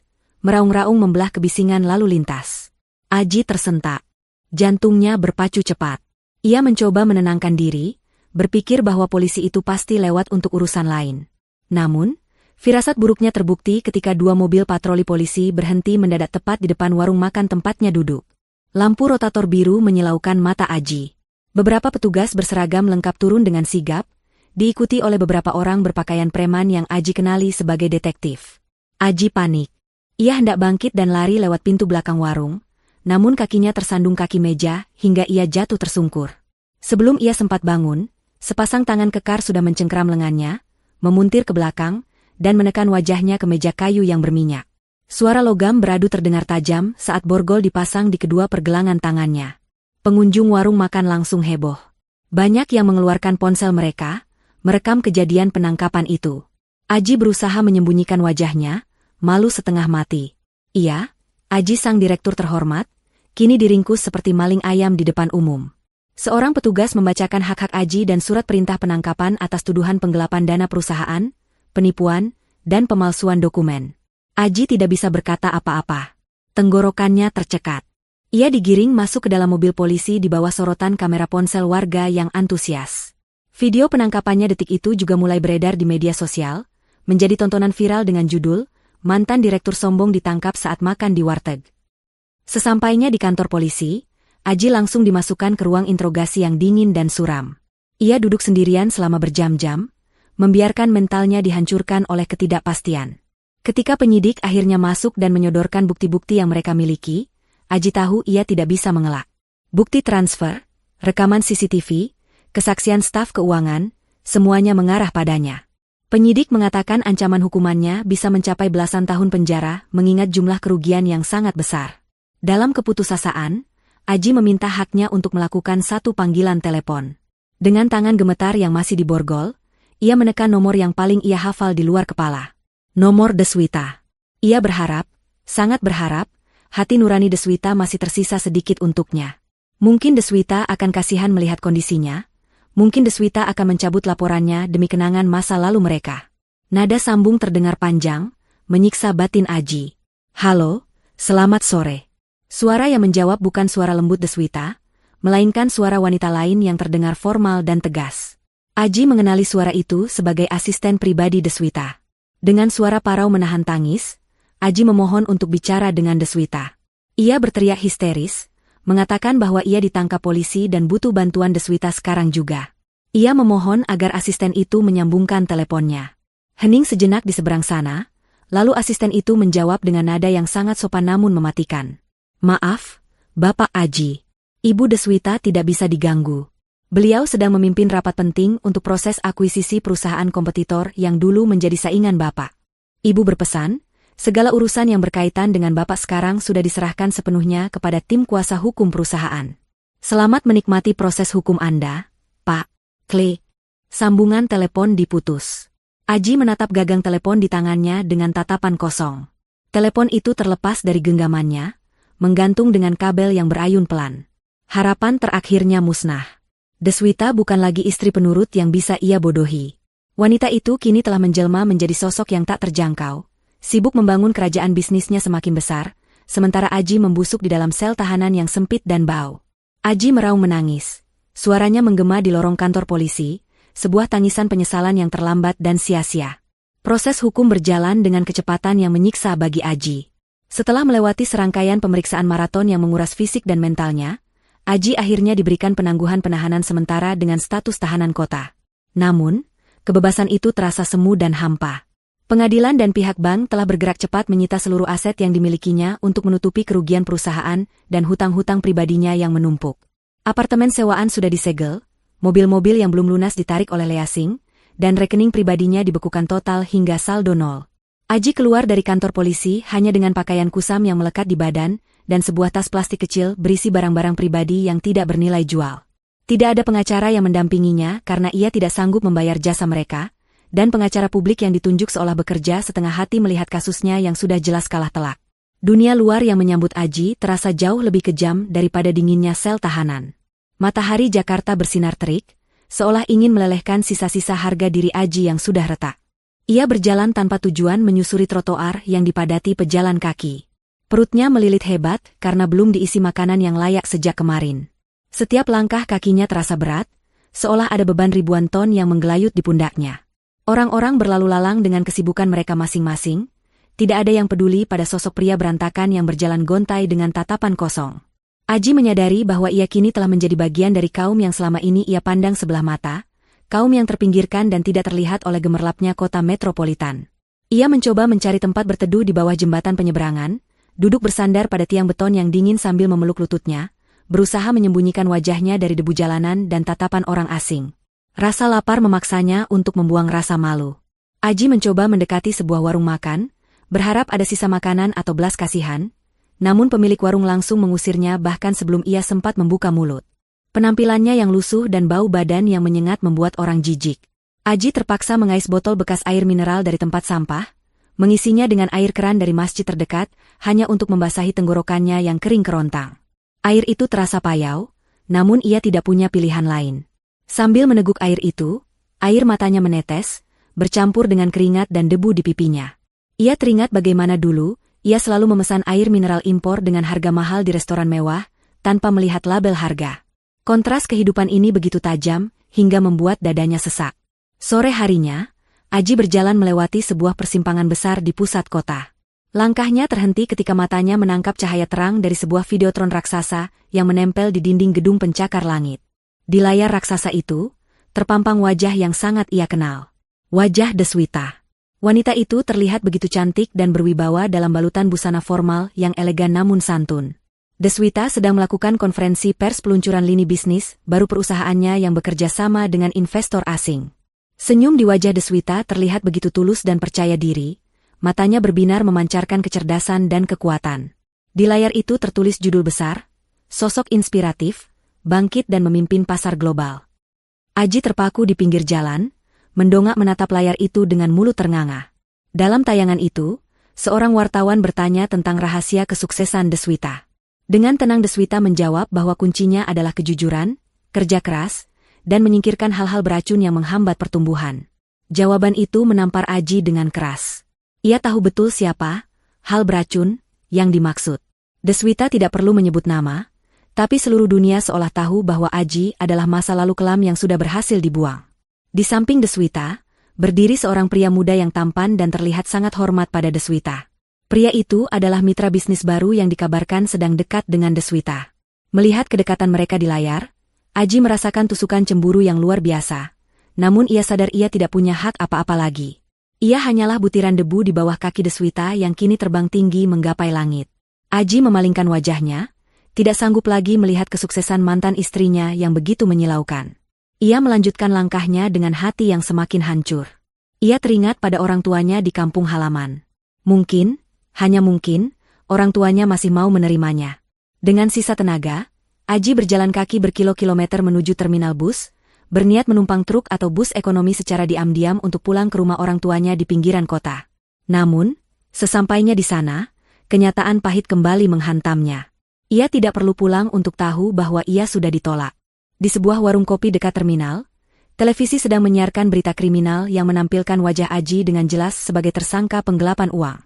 meraung-raung membelah kebisingan lalu lintas. Aji tersentak. Jantungnya berpacu cepat. Ia mencoba menenangkan diri, berpikir bahwa polisi itu pasti lewat untuk urusan lain. Namun, firasat buruknya terbukti ketika 2 mobil patroli polisi berhenti mendadak tepat di depan warung makan tempatnya duduk. Lampu rotator biru menyilaukan mata Aji. Beberapa petugas berseragam lengkap turun dengan sigap, diikuti oleh beberapa orang berpakaian preman yang Aji kenali sebagai detektif. Aji panik. Ia hendak bangkit dan lari lewat pintu belakang warung, namun kakinya tersandung kaki meja hingga ia jatuh tersungkur. Sebelum ia sempat bangun, sepasang tangan kekar sudah mencengkeram lengannya, memuntir ke belakang, dan menekan wajahnya ke meja kayu yang berminyak. Suara logam beradu terdengar tajam saat borgol dipasang di kedua pergelangan tangannya. Pengunjung warung makan langsung heboh. Banyak yang mengeluarkan ponsel mereka, merekam kejadian penangkapan itu. Aji berusaha menyembunyikan wajahnya, malu setengah mati. Ia, Aji sang direktur terhormat, kini diringkus seperti maling ayam di depan umum. Seorang petugas membacakan hak-hak Aji dan surat perintah penangkapan atas tuduhan penggelapan dana perusahaan, penipuan, dan pemalsuan dokumen. Aji tidak bisa berkata apa-apa. Tenggorokannya tercekat. Ia digiring masuk ke dalam mobil polisi di bawah sorotan kamera ponsel warga yang antusias. Video penangkapannya detik itu juga mulai beredar di media sosial, menjadi tontonan viral dengan judul, Mantan Direktur Sombong Ditangkap Saat Makan di Warteg. Sesampainya di kantor polisi, Aji langsung dimasukkan ke ruang interogasi yang dingin dan suram. Ia duduk sendirian selama berjam-jam, membiarkan mentalnya dihancurkan oleh ketidakpastian. Ketika penyidik akhirnya masuk dan menyodorkan bukti-bukti yang mereka miliki, Aji tahu ia tidak bisa mengelak. Bukti transfer, rekaman CCTV, kesaksian staf keuangan, semuanya mengarah padanya. Penyidik mengatakan ancaman hukumannya bisa mencapai belasan tahun penjara mengingat jumlah kerugian yang sangat besar. Dalam keputusasaan, Aji meminta haknya untuk melakukan satu panggilan telepon. Dengan tangan gemetar yang masih diborgol, ia menekan nomor yang paling ia hafal di luar kepala. Nomor Deswita. Ia berharap, sangat berharap, hati nurani Deswita masih tersisa sedikit untuknya. Mungkin Deswita akan kasihan melihat kondisinya, mungkin Deswita akan mencabut laporannya demi kenangan masa lalu mereka. Nada sambung terdengar panjang, menyiksa batin Aji. Halo, selamat sore. Suara yang menjawab bukan suara lembut Deswita, melainkan suara wanita lain yang terdengar formal dan tegas. Aji mengenali suara itu sebagai asisten pribadi Deswita. Dengan suara parau menahan tangis, Aji memohon untuk bicara dengan Deswita. Ia berteriak histeris, mengatakan bahwa ia ditangkap polisi dan butuh bantuan Deswita sekarang juga. Ia memohon agar asisten itu menyambungkan teleponnya. Hening sejenak di seberang sana, lalu asisten itu menjawab dengan nada yang sangat sopan namun mematikan. Maaf, Bapak Aji. Ibu Deswita tidak bisa diganggu. Beliau sedang memimpin rapat penting untuk proses akuisisi perusahaan kompetitor yang dulu menjadi saingan Bapak. Ibu berpesan, segala urusan yang berkaitan dengan Bapak sekarang sudah diserahkan sepenuhnya kepada tim kuasa hukum perusahaan. Selamat menikmati proses hukum Anda, Pak. Klik. Sambungan telepon diputus. Aji menatap gagang telepon di tangannya dengan tatapan kosong. Telepon itu terlepas dari genggamannya, menggantung dengan kabel yang berayun pelan. Harapan terakhirnya musnah. Deswita bukan lagi istri penurut yang bisa ia bodohi. Wanita itu kini telah menjelma menjadi sosok yang tak terjangkau, sibuk membangun kerajaan bisnisnya semakin besar, sementara Aji membusuk di dalam sel tahanan yang sempit dan bau. Aji meraung menangis. Suaranya menggema di lorong kantor polisi, sebuah tangisan penyesalan yang terlambat dan sia-sia. Proses hukum berjalan dengan kecepatan yang menyiksa bagi Aji. Setelah melewati serangkaian pemeriksaan maraton yang menguras fisik dan mentalnya, Aji akhirnya diberikan penangguhan penahanan sementara dengan status tahanan kota. Namun, kebebasan itu terasa semu dan hampa. Pengadilan dan pihak bank telah bergerak cepat menyita seluruh aset yang dimilikinya untuk menutupi kerugian perusahaan dan hutang-hutang pribadinya yang menumpuk. Apartemen sewaan sudah disegel, mobil-mobil yang belum lunas ditarik oleh leasing, dan rekening pribadinya dibekukan total hingga saldo nol. Aji keluar dari kantor polisi hanya dengan pakaian kusam yang melekat di badan, dan sebuah tas plastik kecil berisi barang-barang pribadi yang tidak bernilai jual. Tidak ada pengacara yang mendampinginya karena ia tidak sanggup membayar jasa mereka, dan pengacara publik yang ditunjuk seolah bekerja setengah hati melihat kasusnya yang sudah jelas kalah telak. Dunia luar yang menyambut Aji terasa jauh lebih kejam daripada dinginnya sel tahanan. Matahari Jakarta bersinar terik, seolah ingin melelehkan sisa-sisa harga diri Aji yang sudah retak. Ia berjalan tanpa tujuan menyusuri trotoar yang dipadati pejalan kaki. Perutnya melilit hebat karena belum diisi makanan yang layak sejak kemarin. Setiap langkah kakinya terasa berat, seolah ada beban ribuan ton yang menggelayut di pundaknya. Orang-orang berlalu lalang dengan kesibukan mereka masing-masing, tidak ada yang peduli pada sosok pria berantakan yang berjalan gontai dengan tatapan kosong. Aji menyadari bahwa ia kini telah menjadi bagian dari kaum yang selama ini ia pandang sebelah mata, kaum yang terpinggirkan dan tidak terlihat oleh gemerlapnya kota metropolitan. Ia mencoba mencari tempat berteduh di bawah jembatan penyeberangan, duduk bersandar pada tiang beton yang dingin sambil memeluk lututnya, berusaha menyembunyikan wajahnya dari debu jalanan dan tatapan orang asing. Rasa lapar memaksanya untuk membuang rasa malu. Aji mencoba mendekati sebuah warung makan, berharap ada sisa makanan atau belas kasihan, namun pemilik warung langsung mengusirnya bahkan sebelum ia sempat membuka mulut. Penampilannya yang lusuh dan bau badan yang menyengat membuat orang jijik. Aji terpaksa mengais botol bekas air mineral dari tempat sampah, mengisinya dengan air keran dari masjid terdekat, hanya untuk membasahi tenggorokannya yang kering kerontang. Air itu terasa payau, namun ia tidak punya pilihan lain. Sambil meneguk air itu, air matanya menetes, bercampur dengan keringat dan debu di pipinya. Ia teringat bagaimana dulu, ia selalu memesan air mineral impor dengan harga mahal di restoran mewah, tanpa melihat label harga. Kontras kehidupan ini begitu tajam, hingga membuat dadanya sesak. Sore harinya, Aji berjalan melewati sebuah persimpangan besar di pusat kota. Langkahnya terhenti ketika matanya menangkap cahaya terang dari sebuah videotron raksasa yang menempel di dinding gedung pencakar langit. Di layar raksasa itu, terpampang wajah yang sangat ia kenal. Wajah Deswita. Wanita itu terlihat begitu cantik dan berwibawa dalam balutan busana formal yang elegan namun santun. Deswita sedang melakukan konferensi pers peluncuran lini bisnis baru perusahaannya yang bekerja sama dengan investor asing. Senyum di wajah Deswita terlihat begitu tulus dan percaya diri, matanya berbinar memancarkan kecerdasan dan kekuatan. Di layar itu tertulis judul besar, sosok inspiratif, bangkit dan memimpin pasar global. Aji terpaku di pinggir jalan, mendongak menatap layar itu dengan mulut ternganga. Dalam tayangan itu, seorang wartawan bertanya tentang rahasia kesuksesan Deswita. Dengan tenang Deswita menjawab bahwa kuncinya adalah kejujuran, kerja keras, dan menyingkirkan hal-hal beracun yang menghambat pertumbuhan. Jawaban itu menampar Aji dengan keras. Ia tahu betul siapa, hal beracun, yang dimaksud. Deswita tidak perlu menyebut nama, tapi seluruh dunia seolah tahu bahwa Aji adalah masa lalu kelam yang sudah berhasil dibuang. Di samping Deswita, berdiri seorang pria muda yang tampan dan terlihat sangat hormat pada Deswita. Pria itu adalah mitra bisnis baru yang dikabarkan sedang dekat dengan Deswita. Melihat kedekatan mereka di layar, Aji merasakan tusukan cemburu yang luar biasa. Namun ia sadar ia tidak punya hak apa-apa lagi. Ia hanyalah butiran debu di bawah kaki Deswita yang kini terbang tinggi menggapai langit. Aji memalingkan wajahnya, tidak sanggup lagi melihat kesuksesan mantan istrinya yang begitu menyilaukan. Ia melanjutkan langkahnya dengan hati yang semakin hancur. Ia teringat pada orang tuanya di kampung halaman. Mungkin, hanya mungkin, orang tuanya masih mau menerimanya. Dengan sisa tenaga, Aji berjalan kaki berkilo-kilometer menuju terminal bus, berniat menumpang truk atau bus ekonomi secara diam-diam untuk pulang ke rumah orang tuanya di pinggiran kota. Namun, sesampainya di sana, kenyataan pahit kembali menghantamnya. Ia tidak perlu pulang untuk tahu bahwa ia sudah ditolak. Di sebuah warung kopi dekat terminal, televisi sedang menyiarkan berita kriminal yang menampilkan wajah Aji dengan jelas sebagai tersangka penggelapan uang.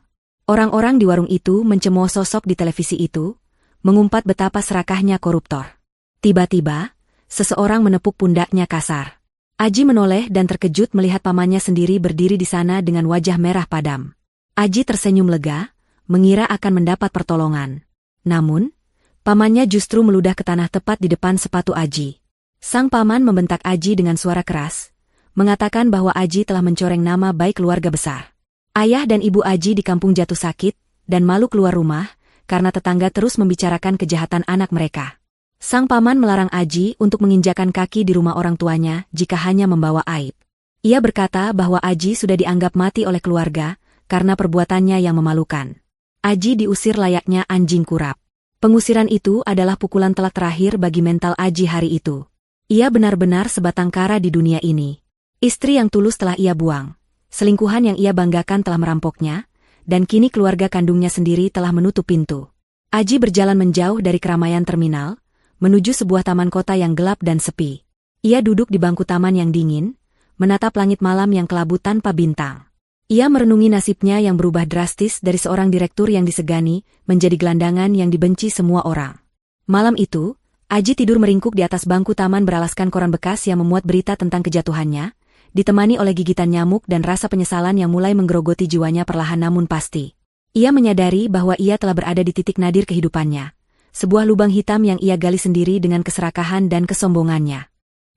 Orang-orang di warung itu mencemooh sosok di televisi itu, mengumpat betapa serakahnya koruptor. Tiba-tiba, seseorang menepuk pundaknya kasar. Aji menoleh dan terkejut melihat pamannya sendiri berdiri di sana dengan wajah merah padam. Aji tersenyum lega, mengira akan mendapat pertolongan. Namun, pamannya justru meludah ke tanah tepat di depan sepatu Aji. Sang paman membentak Aji dengan suara keras, mengatakan bahwa Aji telah mencoreng nama baik keluarga besar. Ayah dan ibu Aji di kampung jatuh sakit, dan malu keluar rumah, karena tetangga terus membicarakan kejahatan anak mereka. Sang paman melarang Aji untuk menginjakan kaki di rumah orang tuanya jika hanya membawa aib. Ia berkata bahwa Aji sudah dianggap mati oleh keluarga, karena perbuatannya yang memalukan. Aji diusir layaknya anjing kurap. Pengusiran itu adalah pukulan telak terakhir bagi mental Aji hari itu. Ia benar-benar sebatang kara di dunia ini. Istri yang tulus telah ia buang. Selingkuhan yang ia banggakan telah merampoknya, dan kini keluarga kandungnya sendiri telah menutup pintu. Aji berjalan menjauh dari keramaian terminal, menuju sebuah taman kota yang gelap dan sepi. Ia duduk di bangku taman yang dingin, menatap langit malam yang kelabu tanpa bintang. Ia merenungi nasibnya yang berubah drastis dari seorang direktur yang disegani, menjadi gelandangan yang dibenci semua orang. Malam itu, Aji tidur meringkuk di atas bangku taman beralaskan koran bekas yang memuat berita tentang kejatuhannya, ditemani oleh gigitan nyamuk dan rasa penyesalan yang mulai menggerogoti jiwanya perlahan namun pasti. Ia menyadari bahwa ia telah berada di titik nadir kehidupannya, sebuah lubang hitam yang ia gali sendiri dengan keserakahan dan kesombongannya.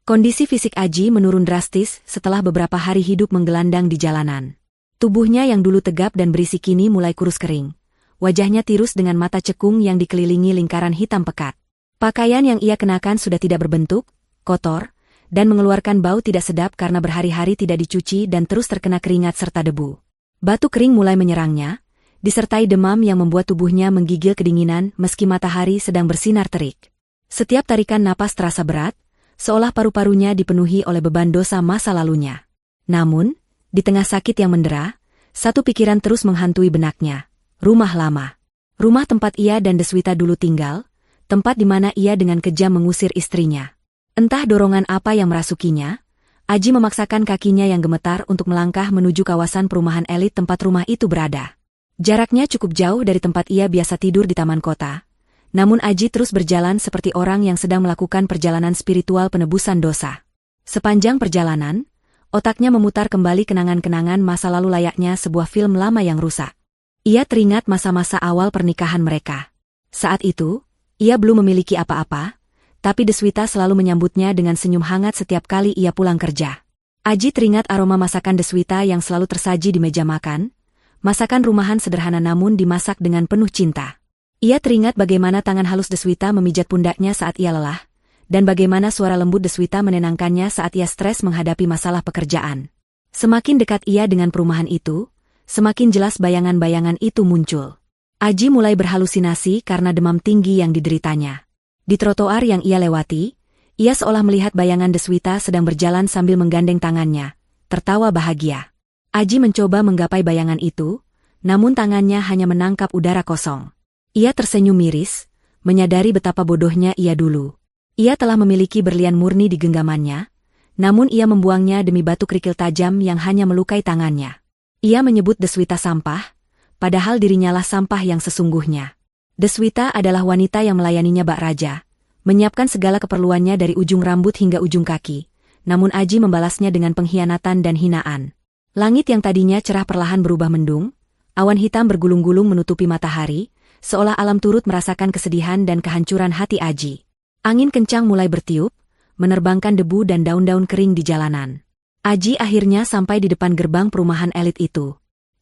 Kondisi fisik Aji menurun drastis setelah beberapa hari hidup menggelandang di jalanan. Tubuhnya yang dulu tegap dan berisi kini mulai kurus kering. Wajahnya tirus dengan mata cekung yang dikelilingi lingkaran hitam pekat. Pakaian yang ia kenakan sudah tidak berbentuk, kotor, dan mengeluarkan bau tidak sedap karena berhari-hari tidak dicuci dan terus terkena keringat serta debu. Batu kering mulai menyerangnya, disertai demam yang membuat tubuhnya menggigil kedinginan meski matahari sedang bersinar terik. Setiap tarikan napas terasa berat, seolah paru-parunya dipenuhi oleh beban dosa masa lalunya. Namun, di tengah sakit yang mendera, satu pikiran terus menghantui benaknya. Rumah lama. Rumah tempat ia dan Deswita dulu tinggal, tempat di mana ia dengan kejam mengusir istrinya. Entah dorongan apa yang merasukinya, Aji memaksakan kakinya yang gemetar untuk melangkah menuju kawasan perumahan elit tempat rumah itu berada. Jaraknya cukup jauh dari tempat ia biasa tidur di taman kota. Namun Aji terus berjalan seperti orang yang sedang melakukan perjalanan spiritual penebusan dosa. Sepanjang perjalanan, otaknya memutar kembali kenangan-kenangan masa lalu layaknya sebuah film lama yang rusak. Ia teringat masa-masa awal pernikahan mereka. Saat itu, ia belum memiliki apa-apa, tapi Deswita selalu menyambutnya dengan senyum hangat setiap kali ia pulang kerja. Aji teringat aroma masakan Deswita yang selalu tersaji di meja makan, masakan rumahan sederhana namun dimasak dengan penuh cinta. Ia teringat bagaimana tangan halus Deswita memijat pundaknya saat ia lelah, dan bagaimana suara lembut Deswita menenangkannya saat ia stres menghadapi masalah pekerjaan. Semakin dekat ia dengan perumahan itu, semakin jelas bayangan-bayangan itu muncul. Aji mulai berhalusinasi karena demam tinggi yang dideritanya. Di trotoar yang ia lewati, ia seolah melihat bayangan Deswita sedang berjalan sambil menggandeng tangannya, tertawa bahagia. Aji mencoba menggapai bayangan itu, namun tangannya hanya menangkap udara kosong. Ia tersenyum miris, menyadari betapa bodohnya ia dulu. Ia telah memiliki berlian murni di genggamannya, namun ia membuangnya demi batu kerikil tajam yang hanya melukai tangannya. Ia menyebut Deswita sampah, padahal dirinya lah sampah yang sesungguhnya. Deswita adalah wanita yang melayaninya bak raja, menyiapkan segala keperluannya dari ujung rambut hingga ujung kaki, namun Aji membalasnya dengan pengkhianatan dan hinaan. Langit yang tadinya cerah perlahan berubah mendung, awan hitam bergulung-gulung menutupi matahari, seolah alam turut merasakan kesedihan dan kehancuran hati Aji. Angin kencang mulai bertiup, menerbangkan debu dan daun-daun kering di jalanan. Aji akhirnya sampai di depan gerbang perumahan elit itu.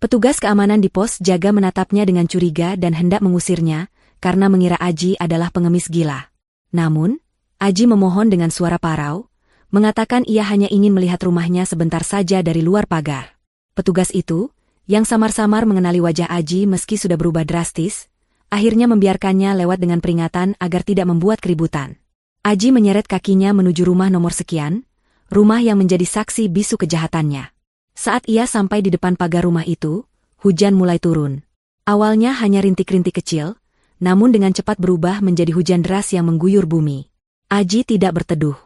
Petugas keamanan di pos jaga menatapnya dengan curiga dan hendak mengusirnya, karena mengira Aji adalah pengemis gila. Namun, Aji memohon dengan suara parau, mengatakan ia hanya ingin melihat rumahnya sebentar saja dari luar pagar. Petugas itu, yang samar-samar mengenali wajah Aji meski sudah berubah drastis, akhirnya membiarkannya lewat dengan peringatan agar tidak membuat keributan. Aji menyeret kakinya menuju rumah nomor sekian, rumah yang menjadi saksi bisu kejahatannya. Saat ia sampai di depan pagar rumah itu, hujan mulai turun. Awalnya hanya rintik-rintik kecil, namun dengan cepat berubah menjadi hujan deras yang mengguyur bumi. Aji tidak berteduh.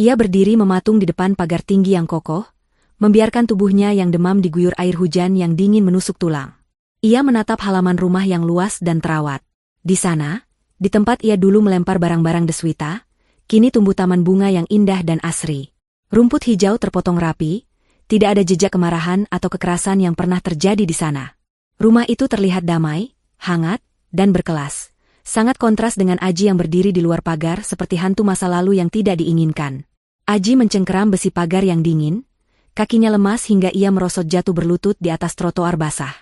Ia berdiri mematung di depan pagar tinggi yang kokoh, membiarkan tubuhnya yang demam diguyur air hujan yang dingin menusuk tulang. Ia menatap halaman rumah yang luas dan terawat. Di sana, di tempat ia dulu melempar barang-barang Deswita, kini tumbuh taman bunga yang indah dan asri. Rumput hijau terpotong rapi, tidak ada jejak kemarahan atau kekerasan yang pernah terjadi di sana. Rumah itu terlihat damai, hangat, dan berkelas. Sangat kontras dengan Aji yang berdiri di luar pagar seperti hantu masa lalu yang tidak diinginkan. Aji mencengkeram besi pagar yang dingin, kakinya lemas hingga ia merosot jatuh berlutut di atas trotoar basah.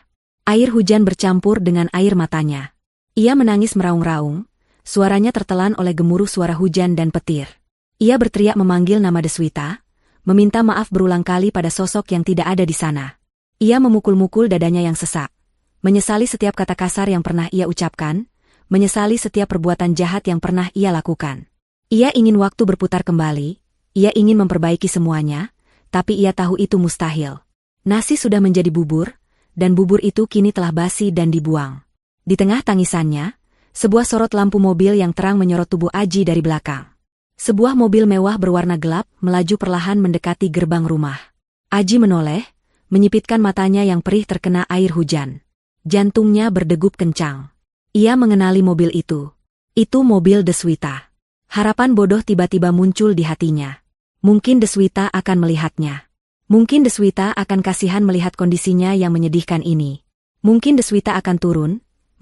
Air hujan bercampur dengan air matanya. Ia menangis meraung-raung, suaranya tertelan oleh gemuruh suara hujan dan petir. Ia berteriak memanggil nama Deswita, meminta maaf berulang kali pada sosok yang tidak ada di sana. Ia memukul-mukul dadanya yang sesak, menyesali setiap kata kasar yang pernah ia ucapkan, menyesali setiap perbuatan jahat yang pernah ia lakukan. Ia ingin waktu berputar kembali, ia ingin memperbaiki semuanya, tapi ia tahu itu mustahil. Nasi sudah menjadi bubur, dan bubur itu kini telah basi dan dibuang. Di tengah tangisannya, sebuah sorot lampu mobil yang terang menyorot tubuh Aji dari belakang. Sebuah mobil mewah berwarna gelap melaju perlahan mendekati gerbang rumah. Aji menoleh, menyipitkan matanya yang perih terkena air hujan. Jantungnya berdegup kencang. Ia mengenali mobil itu. Itu mobil Deswita. Harapan bodoh tiba-tiba muncul di hatinya. Mungkin Deswita akan melihatnya. Mungkin Deswita akan kasihan melihat kondisinya yang menyedihkan ini. Mungkin Deswita akan turun,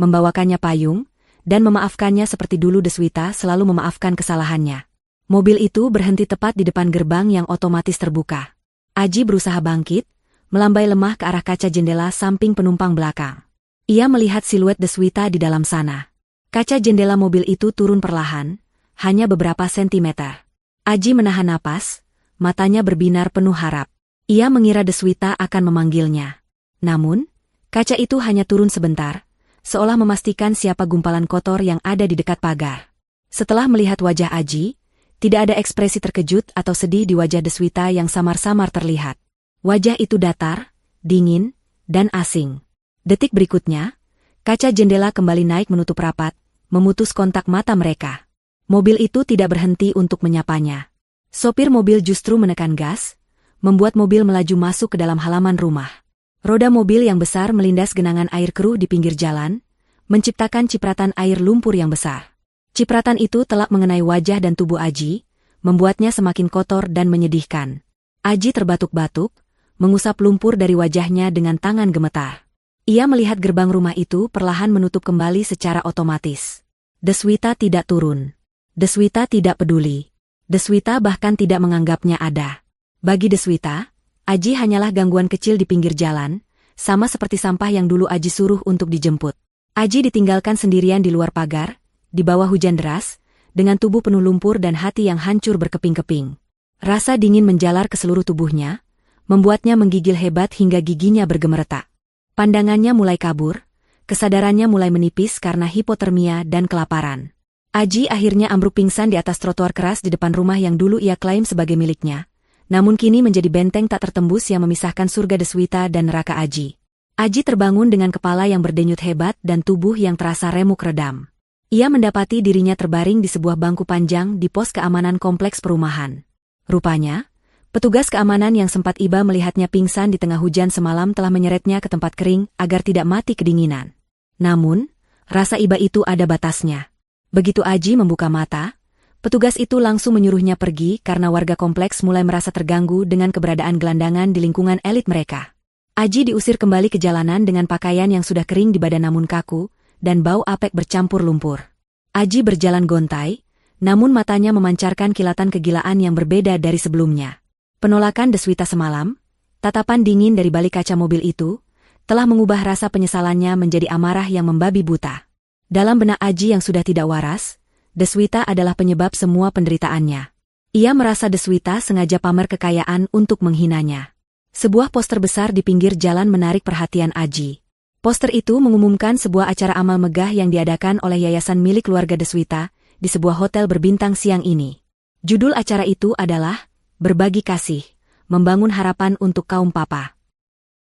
membawakannya payung, dan memaafkannya seperti dulu Deswita selalu memaafkan kesalahannya. Mobil itu berhenti tepat di depan gerbang yang otomatis terbuka. Aji berusaha bangkit, melambai lemah ke arah kaca jendela samping penumpang belakang. Ia melihat siluet Deswita di dalam sana. Kaca jendela mobil itu turun perlahan, hanya beberapa sentimeter. Aji menahan napas, matanya berbinar penuh harap. Ia mengira Deswita akan memanggilnya. Namun, kaca itu hanya turun sebentar, seolah memastikan siapa gumpalan kotor yang ada di dekat pagar. Setelah melihat wajah Aji, tidak ada ekspresi terkejut atau sedih di wajah Deswita yang samar-samar terlihat. Wajah itu datar, dingin, dan asing. Detik berikutnya, kaca jendela kembali naik menutup rapat, memutus kontak mata mereka. Mobil itu tidak berhenti untuk menyapanya. Sopir mobil justru menekan gas, membuat mobil melaju masuk ke dalam halaman rumah. Roda mobil yang besar melindas genangan air keruh di pinggir jalan, menciptakan cipratan air lumpur yang besar. Cipratan itu telak mengenai wajah dan tubuh Aji, membuatnya semakin kotor dan menyedihkan. Aji terbatuk-batuk, mengusap lumpur dari wajahnya dengan tangan gemetar. Ia melihat gerbang rumah itu perlahan menutup kembali secara otomatis. Deswita tidak turun. Deswita tidak peduli. Deswita bahkan tidak menganggapnya ada. Bagi Deswita, Aji hanyalah gangguan kecil di pinggir jalan, sama seperti sampah yang dulu Aji suruh untuk dijemput. Aji ditinggalkan sendirian di luar pagar, di bawah hujan deras, dengan tubuh penuh lumpur dan hati yang hancur berkeping-keping. Rasa dingin menjalar ke seluruh tubuhnya, membuatnya menggigil hebat hingga giginya bergemeretak. Pandangannya mulai kabur, kesadarannya mulai menipis karena hipotermia dan kelaparan. Aji akhirnya ambruk pingsan di atas trotoar keras di depan rumah yang dulu ia klaim sebagai miliknya, namun kini menjadi benteng tak tertembus yang memisahkan surga Deswita dan neraka Aji. Aji terbangun dengan kepala yang berdenyut hebat dan tubuh yang terasa remuk redam. Ia mendapati dirinya terbaring di sebuah bangku panjang di pos keamanan kompleks perumahan. Rupanya, petugas keamanan yang sempat iba melihatnya pingsan di tengah hujan semalam telah menyeretnya ke tempat kering agar tidak mati kedinginan. Namun, rasa iba itu ada batasnya. Begitu Aji membuka mata, petugas itu langsung menyuruhnya pergi karena warga kompleks mulai merasa terganggu dengan keberadaan gelandangan di lingkungan elit mereka. Aji diusir kembali ke jalanan dengan pakaian yang sudah kering di badan namun kaku, dan bau apek bercampur lumpur. Aji berjalan gontai, namun matanya memancarkan kilatan kegilaan yang berbeda dari sebelumnya. Penolakan Deswita semalam, tatapan dingin dari balik kaca mobil itu, telah mengubah rasa penyesalannya menjadi amarah yang membabi buta. Dalam benak Aji yang sudah tidak waras, Deswita adalah penyebab semua penderitaannya. Ia merasa Deswita sengaja pamer kekayaan untuk menghinanya. Sebuah poster besar di pinggir jalan menarik perhatian Aji. Poster itu mengumumkan sebuah acara amal megah yang diadakan oleh yayasan milik keluarga Deswita di sebuah hotel berbintang siang ini. Judul acara itu adalah berbagi kasih, membangun harapan untuk kaum papa.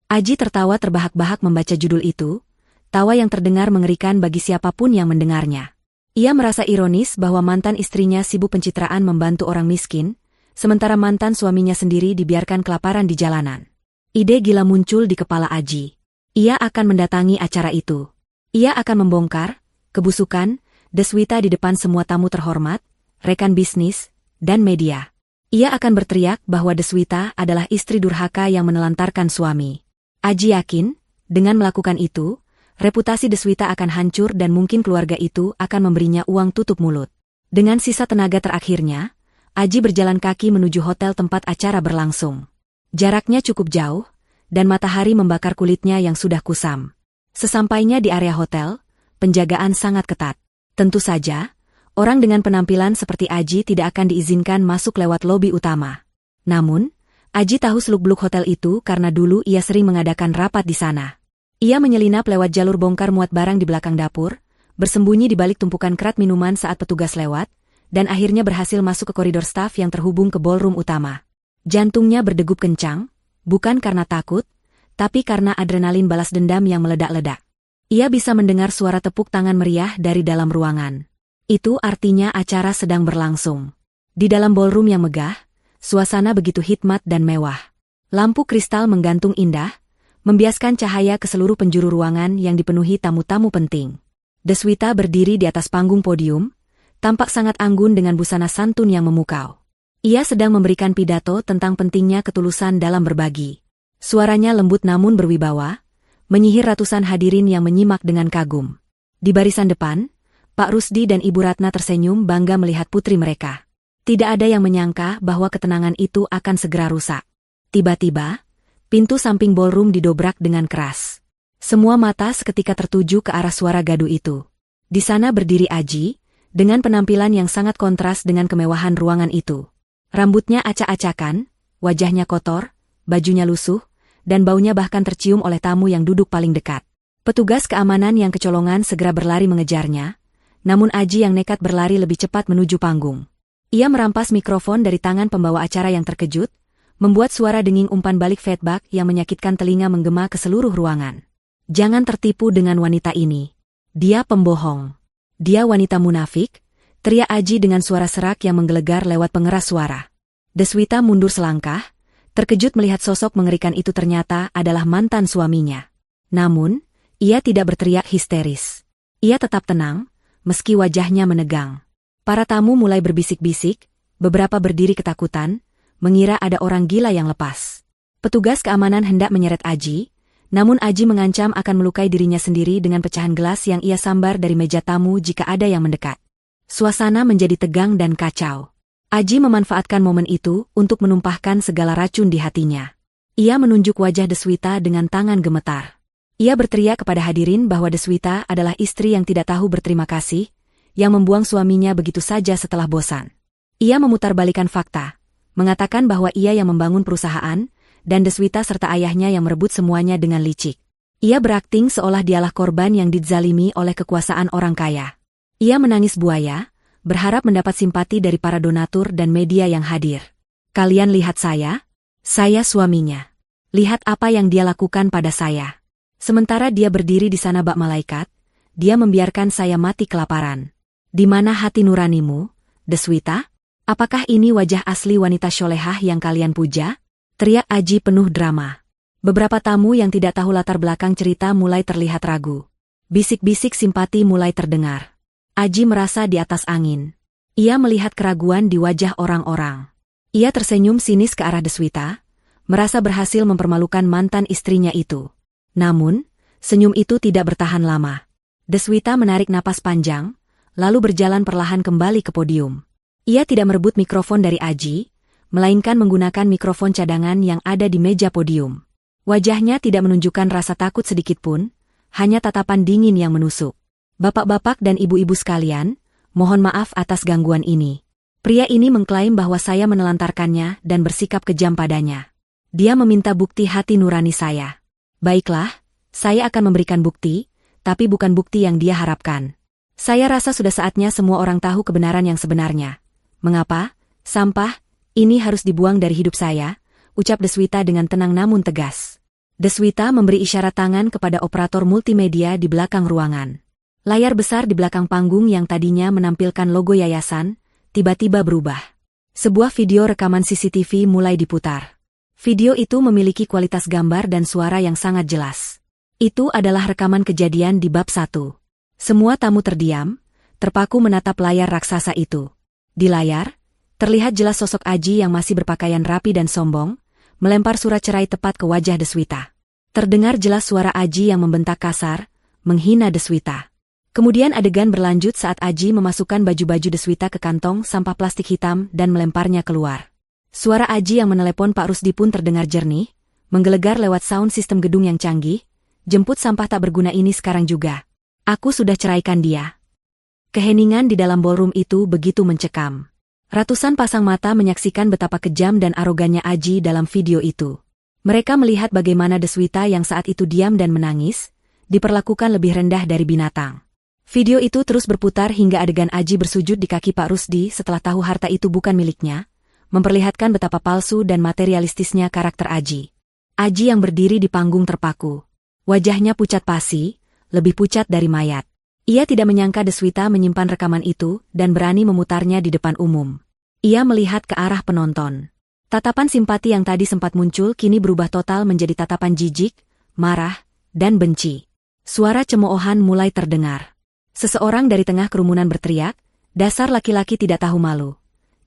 Aji tertawa terbahak-bahak membaca judul itu, tawa yang terdengar mengerikan bagi siapapun yang mendengarnya. Ia merasa ironis bahwa mantan istrinya sibuk pencitraan membantu orang miskin, sementara mantan suaminya sendiri dibiarkan kelaparan di jalanan. Ide gila muncul di kepala Aji. Ia akan mendatangi acara itu. Ia akan membongkar kebusukan Deswita di depan semua tamu terhormat, rekan bisnis, dan media. Ia akan berteriak bahwa Deswita adalah istri durhaka yang menelantarkan suami. Aji yakin, dengan melakukan itu, reputasi Deswita akan hancur dan mungkin keluarga itu akan memberinya uang tutup mulut. Dengan sisa tenaga terakhirnya, Aji berjalan kaki menuju hotel tempat acara berlangsung. Jaraknya cukup jauh, dan matahari membakar kulitnya yang sudah kusam. Sesampainya di area hotel, penjagaan sangat ketat. Tentu saja, orang dengan penampilan seperti Aji tidak akan diizinkan masuk lewat lobi utama. Namun, Aji tahu seluk-beluk hotel itu karena dulu ia sering mengadakan rapat di sana. Ia menyelinap lewat jalur bongkar muat barang di belakang dapur, bersembunyi di balik tumpukan kerat minuman saat petugas lewat, dan akhirnya berhasil masuk ke koridor staf yang terhubung ke ballroom utama. Jantungnya berdegup kencang, bukan karena takut, tapi karena adrenalin balas dendam yang meledak-ledak. Ia bisa mendengar suara tepuk tangan meriah dari dalam ruangan. Itu artinya acara sedang berlangsung. Di dalam ballroom yang megah, suasana begitu hikmat dan mewah. Lampu kristal menggantung indah, membiaskan cahaya ke seluruh penjuru ruangan yang dipenuhi tamu-tamu penting. Deswita berdiri di atas panggung podium, tampak sangat anggun dengan busana santun yang memukau. Ia sedang memberikan pidato tentang pentingnya ketulusan dalam berbagi. Suaranya lembut namun berwibawa, menyihir ratusan hadirin yang menyimak dengan kagum. Di barisan depan, Pak Rusdi dan Ibu Ratna tersenyum bangga melihat putri mereka. Tidak ada yang menyangka bahwa ketenangan itu akan segera rusak. Tiba-tiba, pintu samping ballroom didobrak dengan keras. Semua mata seketika tertuju ke arah suara gaduh itu. Di sana berdiri Aji, dengan penampilan yang sangat kontras dengan kemewahan ruangan itu. Rambutnya acak-acakan, wajahnya kotor, bajunya lusuh, dan baunya bahkan tercium oleh tamu yang duduk paling dekat. Petugas keamanan yang kecolongan segera berlari mengejarnya, namun Aji yang nekat berlari lebih cepat menuju panggung. Ia merampas mikrofon dari tangan pembawa acara yang terkejut, membuat suara denging umpan balik feedback yang menyakitkan telinga menggema ke seluruh ruangan. Jangan tertipu dengan wanita ini. Dia pembohong. Dia wanita munafik, teriak Aji dengan suara serak yang menggelegar lewat pengeras suara. Deswita mundur selangkah, terkejut melihat sosok mengerikan itu ternyata adalah mantan suaminya. Namun, ia tidak berteriak histeris. Ia tetap tenang, meski wajahnya menegang. Para tamu mulai berbisik-bisik, beberapa berdiri ketakutan, mengira ada orang gila yang lepas. Petugas keamanan hendak menyeret Aji, namun Aji mengancam akan melukai dirinya sendiri dengan pecahan gelas yang ia sambar dari meja tamu jika ada yang mendekat. Suasana menjadi tegang dan kacau. Aji memanfaatkan momen itu untuk menumpahkan segala racun di hatinya. Ia menunjuk wajah Deswita dengan tangan gemetar. Ia berteriak kepada hadirin bahwa Deswita adalah istri yang tidak tahu berterima kasih, yang membuang suaminya begitu saja setelah bosan. Ia memutarbalikkan fakta, mengatakan bahwa ia yang membangun perusahaan, dan Deswita serta ayahnya yang merebut semuanya dengan licik. Ia berakting seolah dialah korban yang dizalimi oleh kekuasaan orang kaya. Ia menangis buaya, berharap mendapat simpati dari para donatur dan media yang hadir. Kalian lihat saya suaminya. Lihat apa yang dia lakukan pada saya. Sementara dia berdiri di sana bak malaikat, dia membiarkan saya mati kelaparan. Di mana hati nuranimu, Deswita? Apakah ini wajah asli wanita solehah yang kalian puja? Teriak Aji penuh drama. Beberapa tamu yang tidak tahu latar belakang cerita mulai terlihat ragu. Bisik-bisik simpati mulai terdengar. Aji merasa di atas angin. Ia melihat keraguan di wajah orang-orang. Ia tersenyum sinis ke arah Deswita, merasa berhasil mempermalukan mantan istrinya itu. Namun, senyum itu tidak bertahan lama. Deswita menarik napas panjang, lalu berjalan perlahan kembali ke podium. Ia tidak merebut mikrofon dari Aji, melainkan menggunakan mikrofon cadangan yang ada di meja podium. Wajahnya tidak menunjukkan rasa takut sedikitpun, hanya tatapan dingin yang menusuk. Bapak-bapak dan ibu-ibu sekalian, mohon maaf atas gangguan ini. Pria ini mengklaim bahwa saya menelantarkannya dan bersikap kejam padanya. Dia meminta bukti hati nurani saya. Baiklah, saya akan memberikan bukti, tapi bukan bukti yang dia harapkan. Saya rasa sudah saatnya semua orang tahu kebenaran yang sebenarnya. Mengapa, sampah, Ini harus dibuang dari hidup saya, ucap Deswita dengan tenang namun tegas. Deswita memberi isyarat tangan kepada operator multimedia di belakang ruangan. Layar besar di belakang panggung yang tadinya menampilkan logo yayasan, tiba-tiba berubah. Sebuah video rekaman CCTV mulai diputar. Video itu memiliki kualitas gambar dan suara yang sangat jelas. Itu adalah rekaman kejadian di bab 1. Semua tamu terdiam, terpaku menatap layar raksasa itu. Di layar, terlihat jelas sosok Aji yang masih berpakaian rapi dan sombong, melempar surat cerai tepat ke wajah Deswita. Terdengar jelas suara Aji yang membentak kasar, menghina Deswita. Kemudian adegan berlanjut saat Aji memasukkan baju-baju Deswita ke kantong sampah plastik hitam dan melemparnya keluar. Suara Aji yang menelepon Pak Rusdi pun terdengar jernih, menggelegar lewat sound sistem gedung yang canggih. Jemput sampah tak berguna ini sekarang juga. Aku sudah ceraikan dia. Keheningan di dalam ballroom itu begitu mencekam. Ratusan pasang mata menyaksikan betapa kejam dan arogannya Aji dalam video itu. Mereka melihat bagaimana Deswita yang saat itu diam dan menangis, diperlakukan lebih rendah dari binatang. Video itu terus berputar hingga adegan Aji bersujud di kaki Pak Rusdi setelah tahu harta itu bukan miliknya, memperlihatkan betapa palsu dan materialistisnya karakter Aji. Aji yang berdiri di panggung terpaku. Wajahnya pucat pasi, lebih pucat dari mayat. Ia tidak menyangka Deswita menyimpan rekaman itu dan berani memutarnya di depan umum. Ia melihat ke arah penonton. Tatapan simpati yang tadi sempat muncul kini berubah total menjadi tatapan jijik, marah, dan benci. Suara cemoohan mulai terdengar. Seseorang dari tengah kerumunan berteriak, "Dasar laki-laki tidak tahu malu."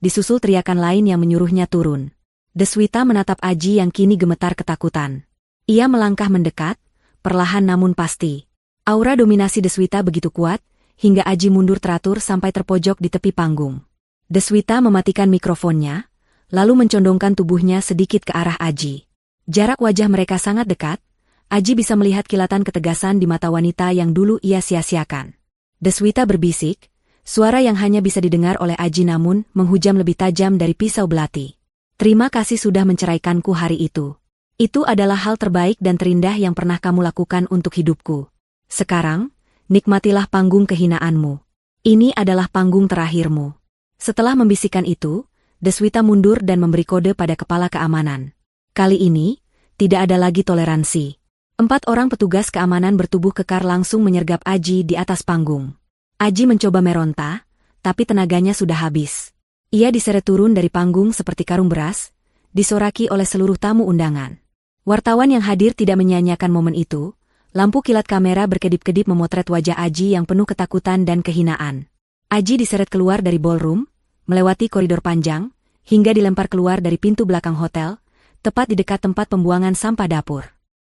Disusul teriakan lain yang menyuruhnya turun. Deswita menatap Aji yang kini gemetar ketakutan. Ia melangkah mendekat, perlahan namun pasti. Aura dominasi Deswita begitu kuat, hingga Aji mundur teratur sampai terpojok di tepi panggung. Deswita mematikan mikrofonnya, lalu mencondongkan tubuhnya sedikit ke arah Aji. Jarak wajah mereka sangat dekat, Aji bisa melihat kilatan ketegasan di mata wanita yang dulu ia sia-siakan. Deswita berbisik, suara yang hanya bisa didengar oleh Aji namun menghujam lebih tajam dari pisau belati. "Terima kasih sudah menceraikanku hari itu. Itu adalah hal terbaik dan terindah yang pernah kamu lakukan untuk hidupku. Sekarang, nikmatilah panggung kehinaanmu. Ini adalah panggung terakhirmu." Setelah membisikkan itu, Deswita mundur dan memberi kode pada kepala keamanan. Kali ini, tidak ada lagi toleransi. 4 orang petugas keamanan bertubuh kekar langsung menyergap Aji di atas panggung. Aji mencoba meronta, tapi tenaganya sudah habis. Ia diseret turun dari panggung seperti karung beras, disoraki oleh seluruh tamu undangan. Wartawan yang hadir tidak menyia-nyiakan momen itu, lampu kilat kamera berkedip-kedip memotret wajah Aji yang penuh ketakutan dan kehinaan. Aji diseret keluar dari ballroom, melewati koridor panjang, hingga dilempar keluar dari pintu belakang hotel, tepat di dekat tempat pembuangan sampah dapur.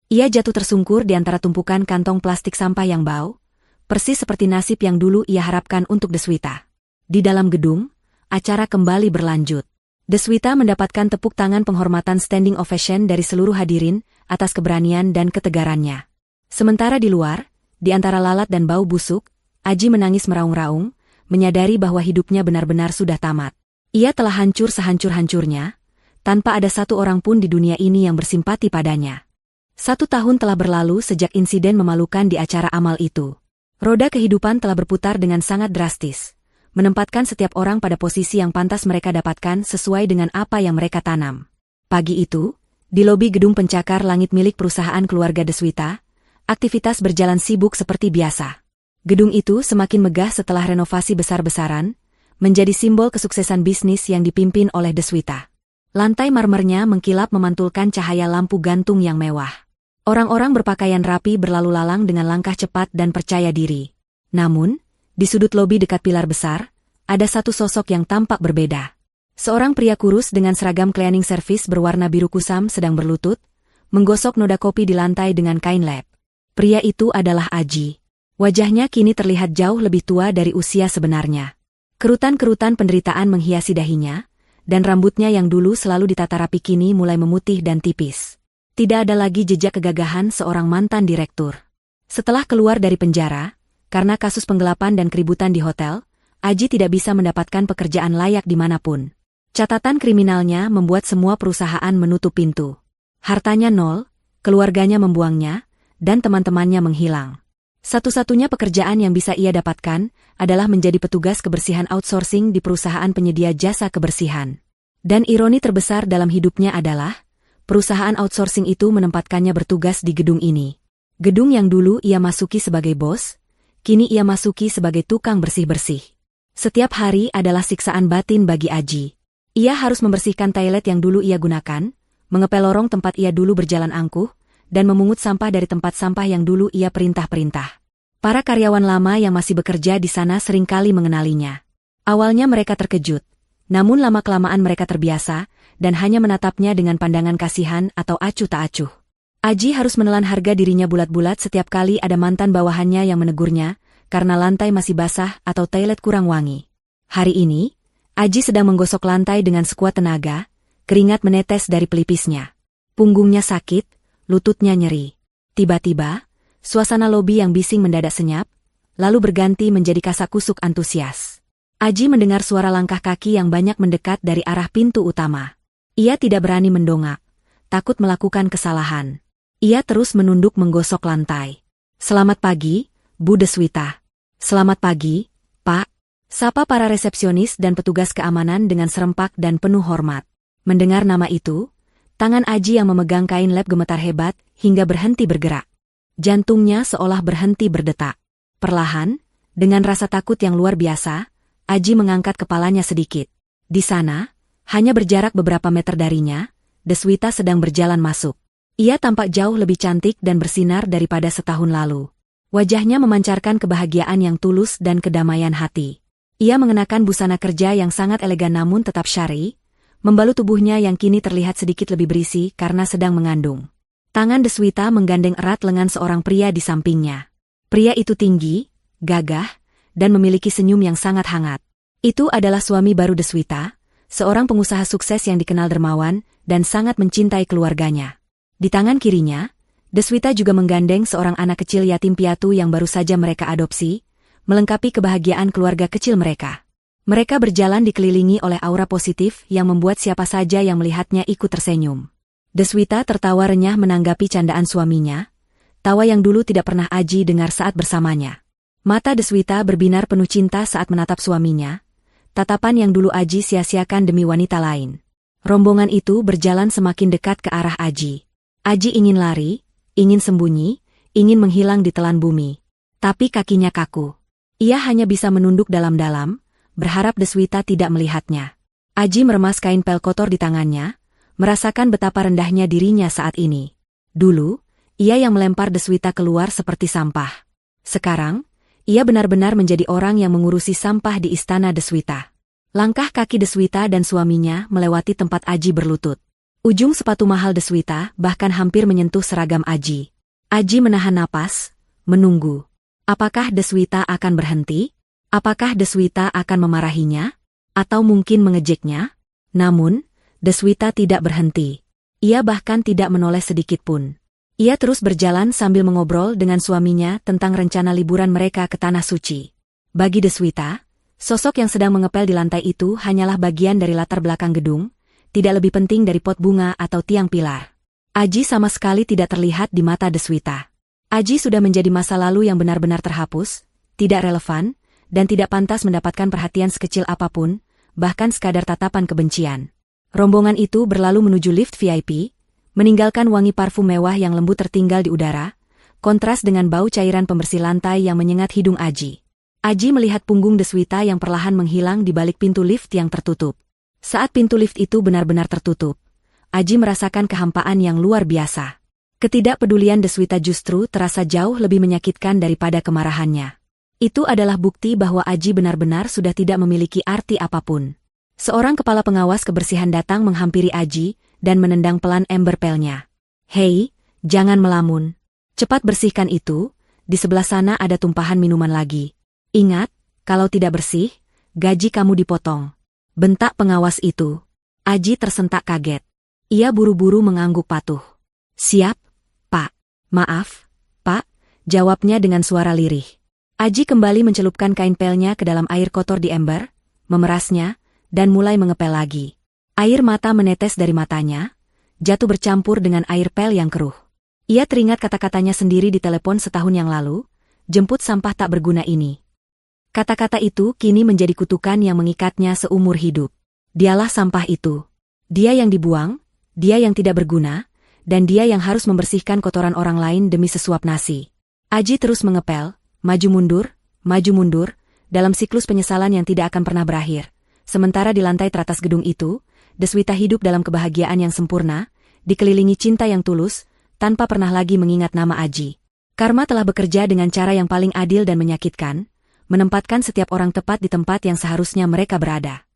Ia jatuh tersungkur di antara tumpukan kantong plastik sampah yang bau, persis seperti nasib yang dulu ia harapkan untuk Deswita. Di dalam gedung, acara kembali berlanjut. Deswita mendapatkan tepuk tangan penghormatan standing ovation dari seluruh hadirin atas keberanian dan ketegarannya. Sementara di luar, di antara lalat dan bau busuk, Aji menangis meraung-raung, menyadari bahwa hidupnya benar-benar sudah tamat. Ia telah hancur sehancur-hancurnya, tanpa ada satu orang pun di dunia ini yang bersimpati padanya. 1 tahun telah berlalu sejak insiden memalukan di acara amal itu. Roda kehidupan telah berputar dengan sangat drastis, menempatkan setiap orang pada posisi yang pantas mereka dapatkan sesuai dengan apa yang mereka tanam. Pagi itu, di lobi gedung pencakar langit milik perusahaan keluarga Deswita, aktivitas berjalan sibuk seperti biasa. Gedung itu semakin megah setelah renovasi besar-besaran, menjadi simbol kesuksesan bisnis yang dipimpin oleh Deswita. Lantai marmernya mengkilap memantulkan cahaya lampu gantung yang mewah. Orang-orang berpakaian rapi berlalu lalang dengan langkah cepat dan percaya diri. Namun, di sudut lobi dekat pilar besar, ada satu sosok yang tampak berbeda. Seorang pria kurus dengan seragam cleaning service berwarna biru kusam sedang berlutut, menggosok noda kopi di lantai dengan kain lap. Pria itu adalah Aji. Wajahnya kini terlihat jauh lebih tua dari usia sebenarnya. Kerutan-kerutan penderitaan menghiasi dahinya, dan rambutnya yang dulu selalu ditata rapi kini mulai memutih dan tipis. Tidak ada lagi jejak kegagahan seorang mantan direktur. Setelah keluar dari penjara, karena kasus penggelapan dan keributan di hotel, Aji tidak bisa mendapatkan pekerjaan layak dimanapun. Catatan kriminalnya membuat semua perusahaan menutup pintu. Hartanya nol, keluarganya membuangnya, dan teman-temannya menghilang. Satu-satunya pekerjaan yang bisa ia dapatkan adalah menjadi petugas kebersihan outsourcing di perusahaan penyedia jasa kebersihan. Dan ironi terbesar dalam hidupnya adalah, perusahaan outsourcing itu menempatkannya bertugas di gedung ini. Gedung yang dulu ia masuki sebagai bos, kini ia masuki sebagai tukang bersih-bersih. Setiap hari adalah siksaan batin bagi Aji. Ia harus membersihkan toilet yang dulu ia gunakan, mengepel lorong tempat ia dulu berjalan angkuh, dan memungut sampah dari tempat sampah yang dulu ia perintah-perintah. Para karyawan lama yang masih bekerja di sana seringkali mengenalinya. Awalnya mereka terkejut, namun lama-kelamaan mereka terbiasa, dan hanya menatapnya dengan pandangan kasihan atau acuh tak acuh. Aji harus menelan harga dirinya bulat-bulat setiap kali ada mantan bawahannya yang menegurnya, karena lantai masih basah atau toilet kurang wangi. Hari ini, Aji sedang menggosok lantai dengan sekuat tenaga, keringat menetes dari pelipisnya. Punggungnya sakit, lututnya nyeri. Tiba-tiba, suasana lobi yang bising mendadak senyap, lalu berganti menjadi kasak-kusuk antusias. Aji mendengar suara langkah kaki yang banyak mendekat dari arah pintu utama. Ia tidak berani mendongak, takut melakukan kesalahan. Ia terus menunduk menggosok lantai. "Selamat pagi, Bu Deswita." "Selamat pagi, Pak." Sapa para resepsionis dan petugas keamanan dengan serempak dan penuh hormat. Mendengar nama itu, tangan Aji yang memegang kain lap gemetar hebat hingga berhenti bergerak. Jantungnya seolah berhenti berdetak. Perlahan, dengan rasa takut yang luar biasa, Aji mengangkat kepalanya sedikit. Di sana, hanya berjarak beberapa meter darinya, Deswita sedang berjalan masuk. Ia tampak jauh lebih cantik dan bersinar daripada setahun lalu. Wajahnya memancarkan kebahagiaan yang tulus dan kedamaian hati. Ia mengenakan busana kerja yang sangat elegan namun tetap syar'i, membalut tubuhnya yang kini terlihat sedikit lebih berisi karena sedang mengandung. Tangan Deswita menggandeng erat lengan seorang pria di sampingnya. Pria itu tinggi, gagah, dan memiliki senyum yang sangat hangat. Itu adalah suami baru Deswita, seorang pengusaha sukses yang dikenal dermawan dan sangat mencintai keluarganya. Di tangan kirinya, Deswita juga menggandeng seorang anak kecil yatim piatu yang baru saja mereka adopsi, melengkapi kebahagiaan keluarga kecil mereka. Mereka berjalan dikelilingi oleh aura positif yang membuat siapa saja yang melihatnya ikut tersenyum. Deswita tertawa renyah menanggapi candaan suaminya, tawa yang dulu tidak pernah Aji dengar saat bersamanya. Mata Deswita berbinar penuh cinta saat menatap suaminya, tatapan yang dulu Aji sia-siakan demi wanita lain. Rombongan itu berjalan semakin dekat ke arah Aji. Aji ingin lari, ingin sembunyi, ingin menghilang di telan bumi. Tapi kakinya kaku. Ia hanya bisa menunduk dalam-dalam, berharap Deswita tidak melihatnya. Aji meremas kain pel kotor di tangannya, merasakan betapa rendahnya dirinya saat ini. Dulu, ia yang melempar Deswita keluar seperti sampah. Sekarang, ia benar-benar menjadi orang yang mengurusi sampah di istana Deswita. Langkah kaki Deswita dan suaminya melewati tempat Aji berlutut. Ujung sepatu mahal Deswita bahkan hampir menyentuh seragam Aji. Aji menahan napas, menunggu. Apakah Deswita akan berhenti? Apakah Deswita akan memarahinya? Atau mungkin mengejeknya? Namun, Deswita tidak berhenti. Ia bahkan tidak menoleh sedikit pun. Ia terus berjalan sambil mengobrol dengan suaminya tentang rencana liburan mereka ke Tanah Suci. Bagi Deswita, sosok yang sedang mengepel di lantai itu hanyalah bagian dari latar belakang gedung, tidak lebih penting dari pot bunga atau tiang pilar. Aji sama sekali tidak terlihat di mata Deswita. Aji sudah menjadi masa lalu yang benar-benar terhapus, tidak relevan, dan tidak pantas mendapatkan perhatian sekecil apapun, bahkan sekadar tatapan kebencian. Rombongan itu berlalu menuju lift VIP, meninggalkan wangi parfum mewah yang lembut tertinggal di udara, kontras dengan bau cairan pembersih lantai yang menyengat hidung Aji. Aji melihat punggung Deswita yang perlahan menghilang di balik pintu lift yang tertutup. Saat pintu lift itu benar-benar tertutup, Aji merasakan kehampaan yang luar biasa. Ketidakpedulian Deswita justru terasa jauh lebih menyakitkan daripada kemarahannya. Itu adalah bukti bahwa Aji benar-benar sudah tidak memiliki arti apapun. Seorang kepala pengawas kebersihan datang menghampiri Aji dan menendang pelan ember pelnya. "Hei, jangan melamun. Cepat bersihkan itu, di sebelah sana ada tumpahan minuman lagi. Ingat, kalau tidak bersih, gaji kamu dipotong." Bentak pengawas itu. Aji tersentak kaget. Ia buru-buru mengangguk patuh. "Siap, Pak." "Maaf, Pak," jawabnya dengan suara lirih. Aji kembali mencelupkan kain pelnya ke dalam air kotor di ember, memerasnya, dan mulai mengepel lagi. Air mata menetes dari matanya, jatuh bercampur dengan air pel yang keruh. Ia teringat kata-katanya sendiri di telepon setahun yang lalu, "Jemput sampah tak berguna ini." Kata-kata itu kini menjadi kutukan yang mengikatnya seumur hidup. Dialah sampah itu. Dia yang dibuang, dia yang tidak berguna, dan dia yang harus membersihkan kotoran orang lain demi sesuap nasi. Aji terus mengepel, maju mundur, dalam siklus penyesalan yang tidak akan pernah berakhir. Sementara di lantai teratas gedung itu, Deswita hidup dalam kebahagiaan yang sempurna, dikelilingi cinta yang tulus, tanpa pernah lagi mengingat nama Aji. Karma telah bekerja dengan cara yang paling adil dan menyakitkan, menempatkan setiap orang tepat di tempat yang seharusnya mereka berada.